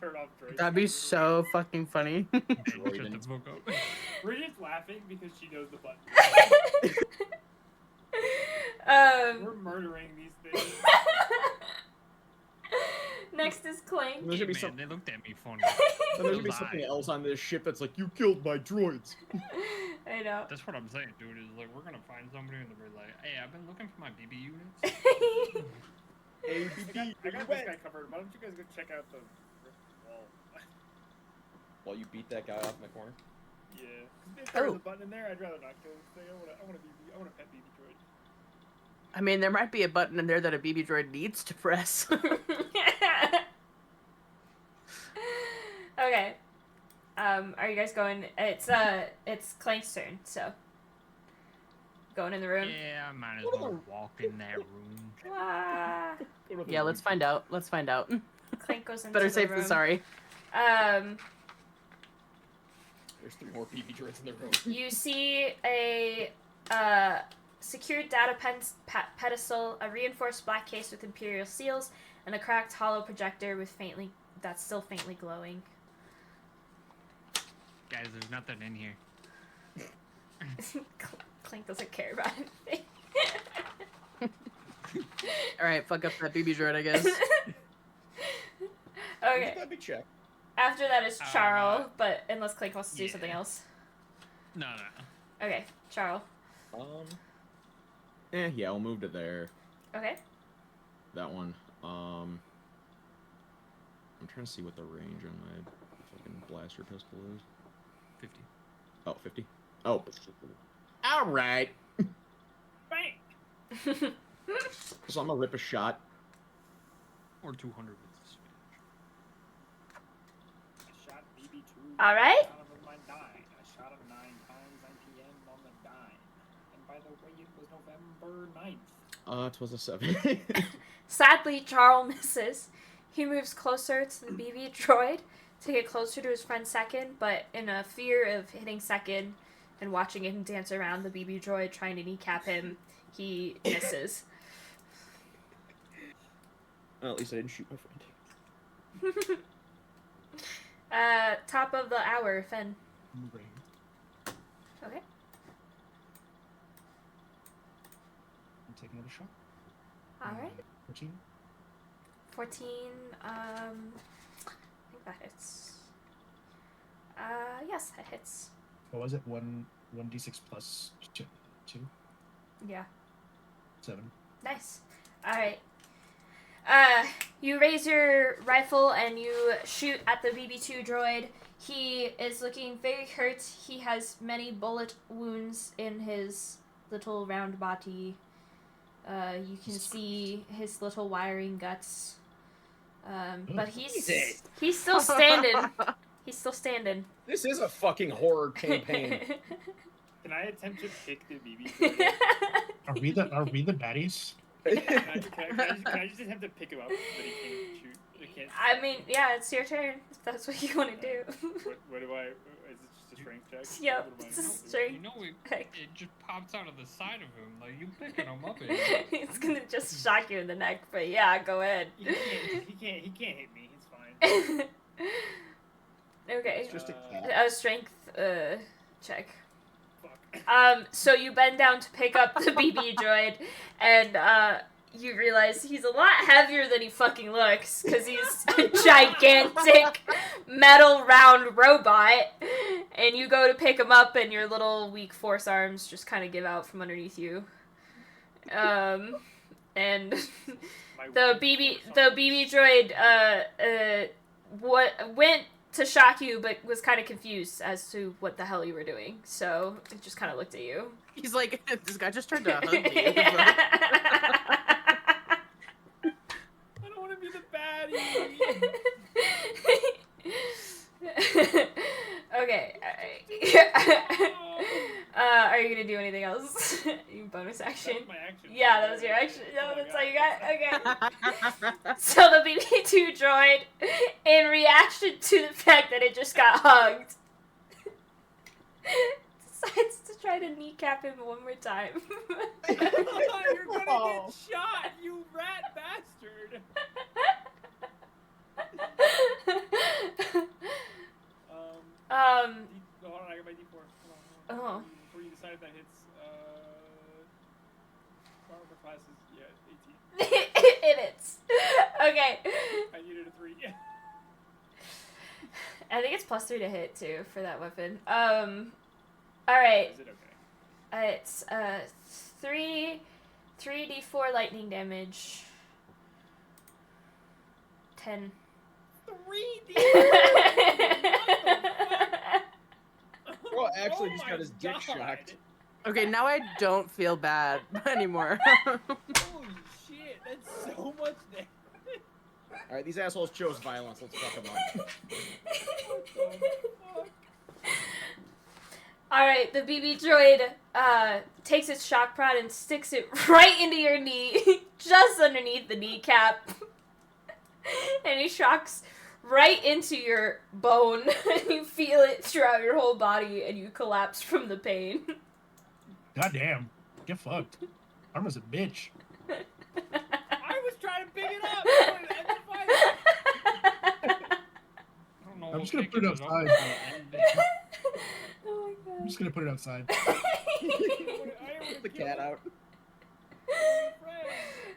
S3: Turn off droids.
S2: That'd be so fucking funny.
S4: Droid and-
S3: We're just laughing because she knows the button. We're murdering these things.
S1: Next is Clank.
S4: There's gonna be
S6: They looked at me funny.
S4: And there's gonna be something else on this ship that's like, you killed my droids.
S1: I know.
S6: That's what I'm saying, dude. Is like we're gonna find somebody and they're like, "Hey, I've been looking for my BB units."
S3: I got this guy covered. Why don't you guys go check out the wall?
S4: While you beat that guy off in the corner.
S3: Yeah. If there was a button in there, I'd rather not kill this thing. I want a pet BB droid.
S2: I mean, there might be a button in there that a BB droid needs to press.
S1: Okay. Are you guys going? It's Clank's turn, so going in the room.
S6: Yeah, I might as well walk in that room.
S1: Ah.
S2: Yeah, let's find out.
S1: Clank goes into
S2: Better
S1: the
S2: safe
S1: room.
S2: than sorry.
S4: There's 3 more BB droids in the room.
S1: You see a secured data pedestal, a reinforced black case with imperial seals, and a cracked hollow projector with that's still faintly glowing.
S6: Guys, there's nothing in here.
S1: Clank doesn't care about anything.
S2: Alright, fuck up that BB droid, I guess.
S1: Okay.
S4: That'd be check.
S1: After that is Charles, but unless Clank wants to do something else.
S6: No.
S1: Okay, Charles.
S4: Yeah, we'll move to there.
S1: Okay.
S4: That one. I'm trying to see what the range on my fucking blaster pistol is.
S6: 50.
S4: Oh, 50? Oh. Alright.
S3: Bang!
S4: So I'm gonna rip a shot.
S6: Or 200 with this.
S3: I shot BB2.
S1: All right.
S3: Out of my dime. I shot him 9 times, 9 p.m. on the dime. And by the way, it was November 9th.
S4: 'Twas a 7.
S1: Sadly, Charles misses. He moves closer to the BB droid to get closer to his friend Second, but in a fear of hitting Second and watching him dance around the BB droid trying to kneecap him, he misses.
S4: Well, at least I didn't shoot my friend.
S1: Top of the hour, Finn.
S5: Move right here.
S1: Okay.
S5: I'm taking another shot.
S1: Alright.
S5: 14.
S1: 14, I think that hits. Yes, that hits.
S5: What was it? 1d6 plus 2?
S1: Yeah.
S5: 7.
S1: Nice. Alright. You raise your rifle and you shoot at the BB-2 droid. He is looking very hurt. He has many bullet wounds in his little round body. You can see his little wiring guts. But he's still standing. He's still standing.
S4: This is a fucking horror campaign.
S3: Can I attempt to pick the BB?
S5: Are we the baddies?
S3: Can I just attempt to pick him up, but he can't shoot? He can't.
S1: I mean, yeah, it's your turn. If that's what you want to do.
S3: What do I? Is it just a strength check?
S1: Yep,
S3: What am I
S1: it's a
S3: supposed to do?
S1: strength.
S6: You know it,
S1: Heck.
S6: it just pops out of the side of him. Like, you picking him up.
S1: It's gonna just shock you in the neck, but yeah, go ahead.
S3: He can't hit me. It's fine.
S1: Okay.
S4: It's just a cat.
S1: A strength check.
S3: Fuck.
S1: So you bend down to pick up the BB droid, and you realize he's a lot heavier than he fucking looks, because he's a gigantic metal round robot. And you go to pick him up, and your little weak force arms just kind of give out from underneath you. And the BB droid went to shock you, but was kind of confused as to what the hell you were doing. So it just kind of looked at you.
S2: He's like, this guy just tried to hug me.
S3: I don't want to be the baddie.
S1: Okay. Are you gonna do anything else? You bonus action?
S3: That was my action.
S1: Yeah, that was your action.
S3: That's
S1: No,
S3: all I
S1: that's all you got. Okay.
S2: Okay.
S1: So the BB-2 droid, in reaction to the fact that it just got hugged, decides to try to kneecap him one more time.
S3: You're gonna get shot, you rat bastard. Hold on, I got my D4. Hold on.
S1: Oh.
S3: Before you decide if that hits, armor class is, 18.
S1: It is. Okay.
S3: I needed a 3.
S1: I think it's +3 to hit too for that weapon. Alright.
S3: Is it okay?
S1: It's 3d4 lightning damage. 10.
S3: 3D.
S4: Bro actually just got his dick shocked.
S2: Okay, now I don't feel bad anymore.
S3: Holy shit, that's so much damage.
S4: Alright, these assholes chose violence. Let's fuck them up.
S3: What the fuck?
S1: Alright, the BB droid takes its shock prod and sticks it right into your knee, just underneath the kneecap. And he shocks right into your bone, and you feel it throughout your whole body, and you collapse from the pain.
S5: Goddamn. Get fucked. Arma's a bitch.
S3: I was trying to pick it up. I wanted to edify it.
S6: I don't know.
S5: I'm just
S6: what
S5: gonna put it
S6: pictures
S5: outside.
S1: Oh my god.
S5: I'm just gonna put it outside.
S4: Get the cat out.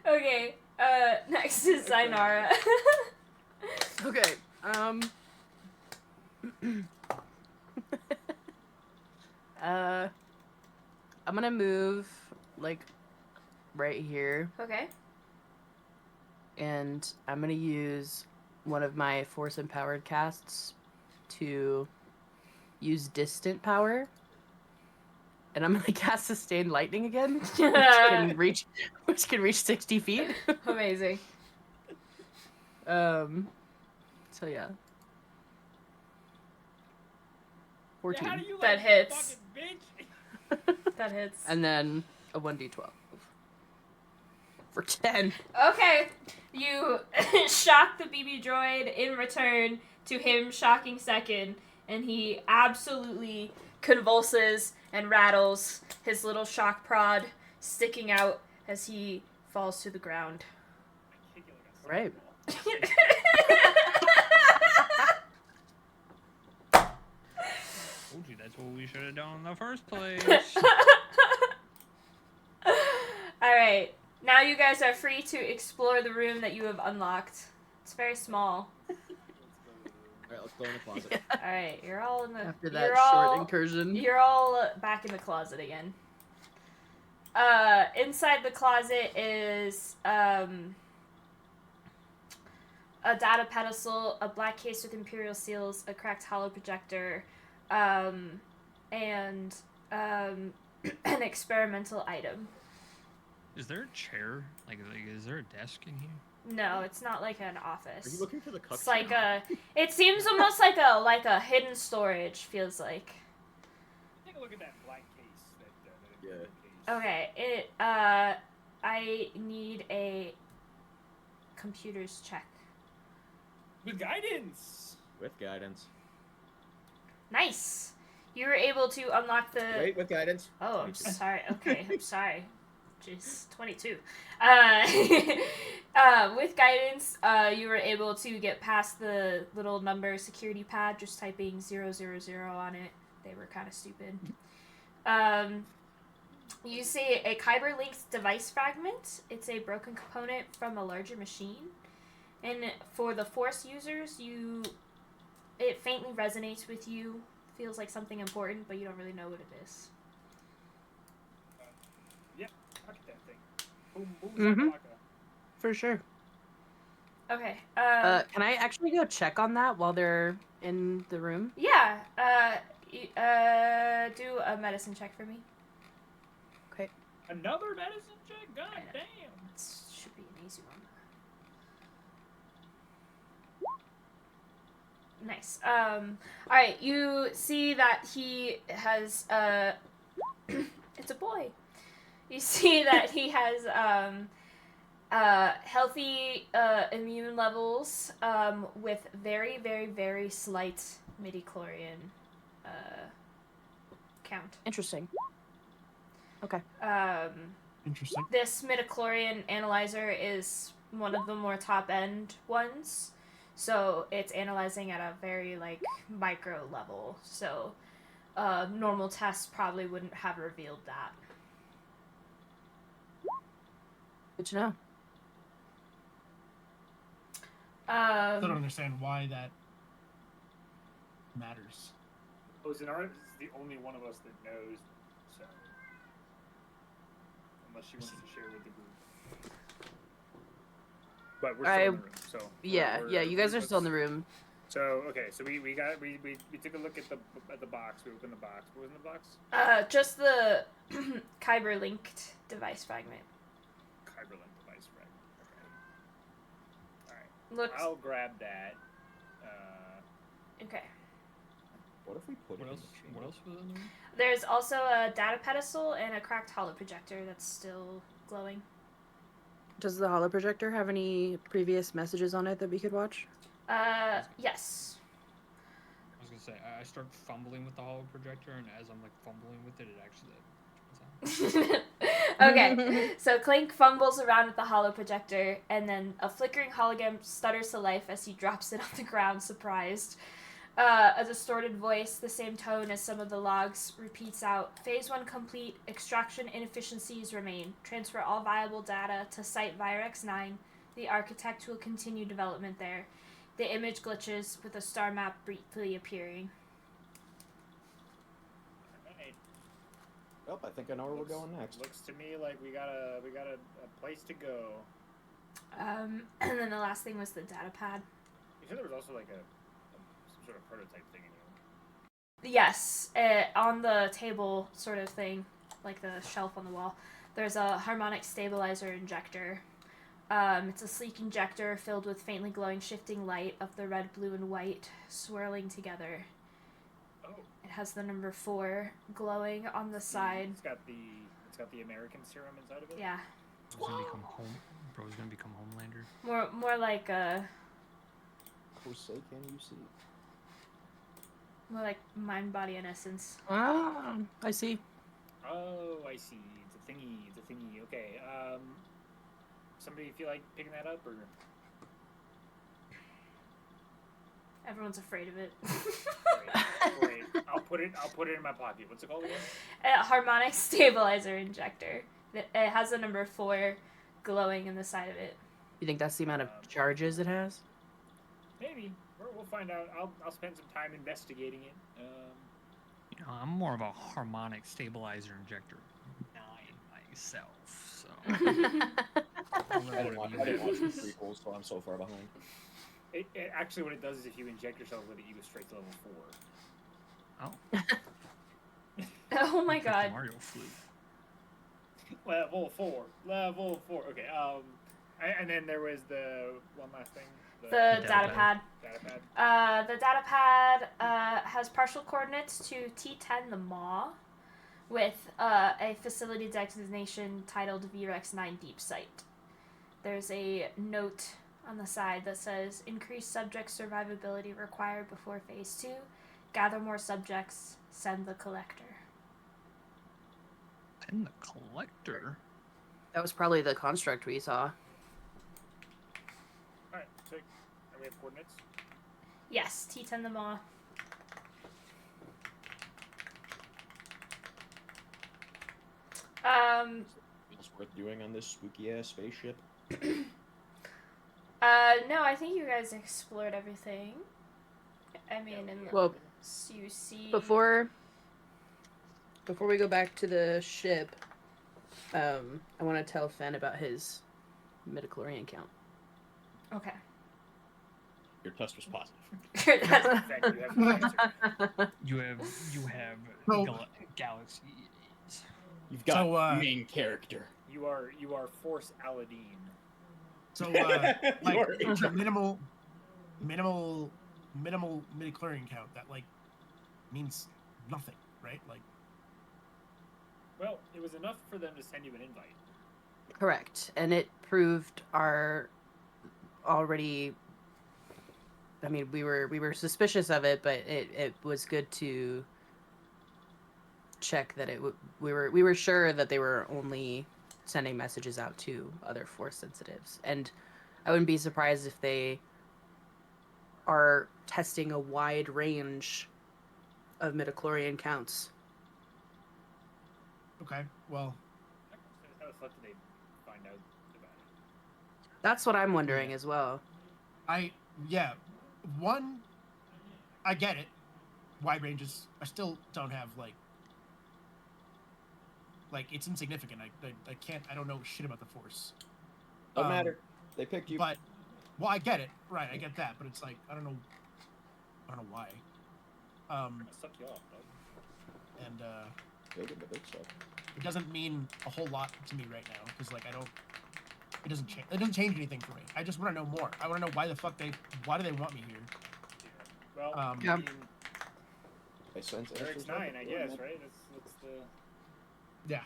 S1: Okay, next is Zainara.
S2: Okay, I'm gonna move, like, right here,
S1: Okay.
S2: and I'm gonna use one of my force empowered casts to use distant power, and I'm gonna cast sustained lightning again, which can reach 60 feet.
S1: Amazing.
S2: So yeah. 14.
S3: Yeah, how do you
S1: That
S3: like
S1: hits.
S3: fucking bitch?
S1: That hits.
S2: And then a 1d12 for 10.
S1: Okay. You shock the BB droid in return to him shocking second, and he absolutely convulses and rattles, his little shock prod sticking out as he falls to the ground.
S3: I kick you like a
S2: Right.
S6: Told you that's what we should have done in the first place.
S1: Alright. Now you guys are free to explore the room that you have unlocked. It's very small.
S4: Alright, let's go in the closet.
S1: Alright, you're all in the...
S2: After that
S1: you're
S2: short
S1: all,
S2: incursion.
S1: You're all back in the closet again. Inside the closet is, a data pedestal, a black case with Imperial seals, a cracked hollow projector, and, an experimental item.
S6: Is there a chair? Like, is there a desk in here?
S1: No, it's not like an office.
S4: Are you looking for the cup?
S1: It's like it seems almost like a hidden storage, feels like.
S3: Take a look at that black case. That
S4: Yeah.
S3: case.
S1: Okay, I need a computers check.
S3: With guidance.
S4: With guidance.
S1: Nice! You were able to unlock the...
S4: Wait, with guidance.
S1: Oh, I'm
S4: 22.
S1: sorry. Okay, I'm sorry. Jeez, 22. With guidance, you were able to get past the little number security pad, just typing 000 on it. They were kind of stupid. You see a Kyber linked device fragment. It's a broken component from a larger machine. And for the Force users, it faintly resonates with you. Feels like something important, but you don't really know what it is.
S3: Pocket that thing. Boom, boom,
S2: Mhm.
S3: shakalaka.
S2: For sure.
S1: Okay.
S2: Can I actually go check on that while they're in the room?
S1: Yeah. Do a medicine check for me.
S2: Okay.
S3: Another medicine check? God
S1: I know.
S3: damn.
S1: It should be an easy one. Nice. Alright, you see that he has, it's a boy. You see that he has, healthy, immune levels, with very, very, very slight midichlorian, count.
S2: Interesting. Okay.
S5: Interesting.
S1: This midichlorian analyzer is one of the more top-end ones. So it's analyzing at a very, like, micro level. So normal tests probably wouldn't have revealed that.
S2: Good to know.
S5: I don't understand why that matters.
S3: Oh, Zenara is the only one of us that knows, so. Unless she wants to share with the group. But we're still in the room, so.
S2: Yeah, you guys are still in the room.
S3: So, okay, so we took a look at the box. We opened the box. What was in the box?
S1: Just the Kyber linked device fragment.
S3: Kyberlink device fragment. Okay. Alright.
S1: Looks
S3: I'll grab that.
S1: okay.
S4: What if we put
S6: What
S4: it
S6: else?
S4: in the chamber?
S6: What else was in the room?
S1: There's also a data pedestal and a cracked hollow projector that's still glowing.
S2: Does the holo projector have any previous messages on it that we could watch?
S1: Yes.
S6: I was gonna say I start fumbling with the hollow projector, and as I'm like fumbling with it, it actually
S1: Okay, so Clink fumbles around with the hollow projector, and then a flickering hologram stutters to life as he drops it on the ground, surprised. A distorted voice, the same tone as some of the logs, repeats out, Phase 1 complete, extraction inefficiencies remain. Transfer all viable data to Site Virex 9. The architect will continue development there. The image glitches, with a star map briefly appearing.
S3: Alright.
S4: Well, I think I know where we're going next.
S3: Looks to me like we got a place to go.
S1: And then the last thing was the data pad.
S3: You said there was also like some sort of prototype thing in here.
S1: Yes, on the table sort of thing, like the shelf on the wall, there's a harmonic stabilizer injector. It's a sleek injector filled with faintly glowing shifting light of the red, blue, and white swirling together.
S3: Oh.
S1: It has the number 4 glowing on the side.
S3: It's got the American serum inside of it.
S1: Yeah.
S6: Bro's gonna become Bro's gonna become Homelander.
S1: More like
S4: Jose, can you see?
S1: more like mind, body, and essence.
S2: Ah, I see.
S3: Oh, I see. It's a thingy. Okay. Somebody feel like picking that up or?
S1: Everyone's afraid of it.
S3: Great. I'll put it in my pocket. What's it called again?
S1: A harmonic stabilizer injector. It has the number 4 glowing in the side of it.
S2: You think that's the amount of charges it has?
S3: Maybe. We'll find out. I'll spend some time investigating it.
S6: You know, I'm more of a harmonic stabilizer injector 9 myself, so.
S4: I didn't watch the prequels, so I'm so far behind.
S3: It actually, what it does is if you inject yourself with it, you go straight to level 4.
S6: Oh.
S1: Oh my
S6: Like the
S1: god.
S6: Mario flute.
S3: Level 4. Okay. And then there was the one last thing.
S1: The
S6: data
S1: data pad.
S3: Data pad.
S1: The data pad has partial coordinates to T10 the Maw, with a facility designation titled VREX 9 Deep Site. There's a note on the side that says, increased subject survivability required before phase 2. Gather more subjects. Send the collector.
S6: And the collector?
S2: That was probably the construct we saw.
S3: Alright, so we have coordinates?
S1: Yes, T10 the Maw.
S4: It's worth doing on this spooky ass spaceship.
S1: No, I think you guys explored everything. I mean,
S2: Well,
S1: you see...
S2: Before we go back to the ship, I want to tell Fen about his midichlorian count.
S1: Okay.
S4: Your test was positive.
S6: You have
S5: No.
S6: galaxies.
S4: You've got
S5: So,
S4: main character.
S3: You are Force Aladdin.
S5: So, like, the minimal midichlorian count, that, like, means nothing, right? Like,
S3: Well, it was enough for them to send you an invite.
S2: Correct, and it proved our already. I mean, we were suspicious of it, but it was good to check that we were sure that they were only sending messages out to other Force sensitives, and I wouldn't be surprised if they are testing a wide range of midichlorian counts.
S5: okay, well,
S3: How the fuck did they find out about it?
S2: That's what I'm wondering as well.
S5: I get it. Wide ranges. I still don't have, like, it's insignificant. I can't. I don't know shit about the Force.
S4: Don't matter. They picked you.
S5: But, well, I get it. Right, I get that. But it's like, I don't know why.
S3: I'm gonna suck you off, dog.
S5: And
S4: They did the big stuff.
S5: it doesn't mean a whole lot to me right now because, like, it doesn't change. It doesn't change anything for me. I just want to know more. I want to know why do they want me here?
S3: Well,
S2: Yeah.
S3: I mean,
S4: I sense
S3: Eric's 9, I guess, right? That's the.
S5: Yeah.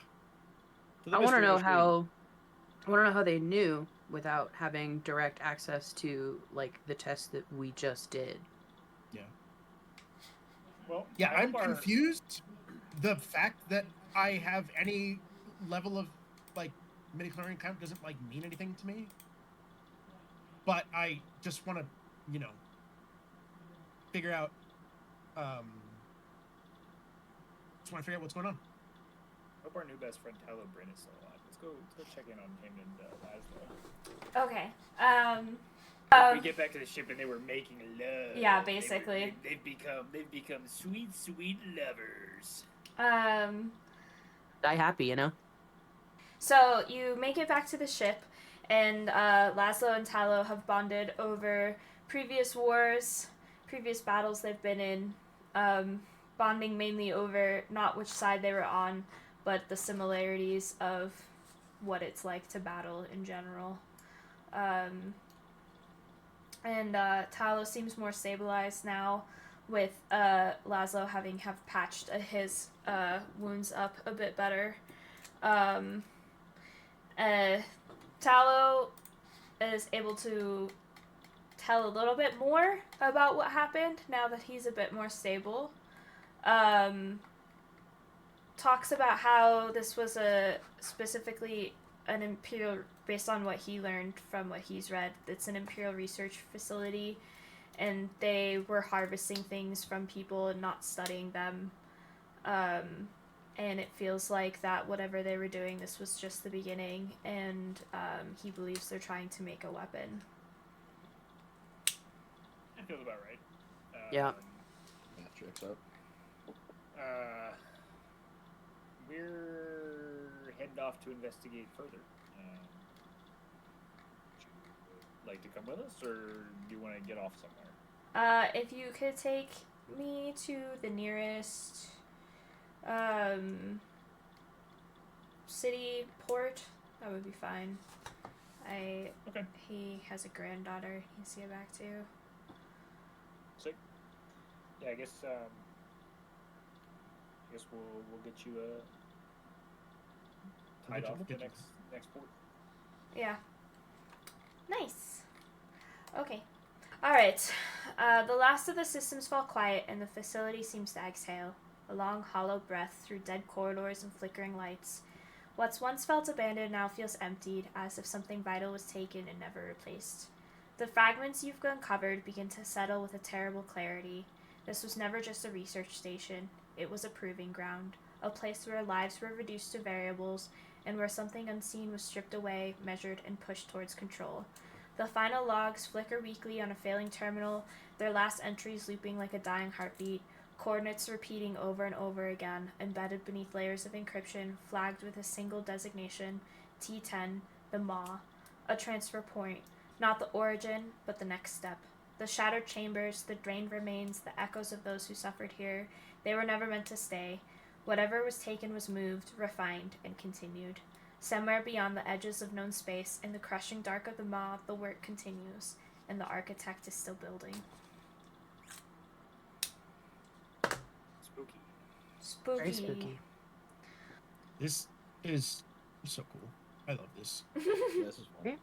S2: I want to know how they knew without having direct access to, like, the test that we just did.
S5: Yeah.
S3: Well,
S5: Yeah,
S3: I
S5: I'm
S3: hope our-
S5: confused. The fact that I have any level of, like, midichlorian count doesn't, like, mean anything to me. But I just want to, figure out, just want to figure out what's going on.
S3: I hope our new best friend Tyler Bryn is still alive. Let's go check in on him and Laszlo.
S1: Okay.
S3: We get back to the ship and they were making love.
S1: Yeah, basically.
S3: They've become sweet lovers.
S2: die happy, you know?
S1: So you make it back to the ship, and Laszlo and Talo have bonded over previous wars, previous battles they've been in, bonding mainly over not which side they were on, but the similarities of what it's like to battle in general. And Talo seems more stabilized now, with Laszlo having patched his wounds up a bit better. Talo is able to tell a little bit more about what happened now that he's a bit more stable. Talks about how this was specifically an Imperial, based on what he learned from what he's read, it's an Imperial research facility, and they were harvesting things from people and not studying them. And it feels like that whatever they were doing, this was just the beginning, and he believes they're trying to make a weapon.
S3: That feels about right.
S2: Yeah.
S4: That checks out.
S3: We're headed off to investigate further. Would you like to come with us, or do you want to get off somewhere?
S1: If you could take me to the nearest city port, that would be fine.
S3: Okay.
S1: He has a granddaughter he needs to get back to.
S3: Sick. Yeah, I guess we'll get you tied off to next port.
S1: Yeah. Nice. Okay. Alright. The last of the systems fall quiet, and the facility seems to exhale, a long, hollow breath through dead corridors and flickering lights. What's once felt abandoned now feels emptied, as if something vital was taken and never replaced. The fragments you've uncovered begin to settle with a terrible clarity. This was never just a research station. It was a proving ground, a place where lives were reduced to variables, and where something unseen was stripped away, measured, and pushed towards control. The final logs flicker weakly on a failing terminal, their last entries looping like a dying heartbeat, coordinates repeating over and over again, embedded beneath layers of encryption, flagged with a single designation, T10, the Maw, a transfer point, not the origin, but the next step. The shattered chambers, the drained remains, the echoes of those who suffered here, they were never meant to stay. Whatever was taken was moved, refined, and continued. Somewhere beyond the edges of known space, in the crushing dark of the Maw, the work continues, and the architect is still building.
S3: Spooky.
S1: Spooky.
S2: Very spooky.
S5: This is so cool. I love this.
S4: This is fun.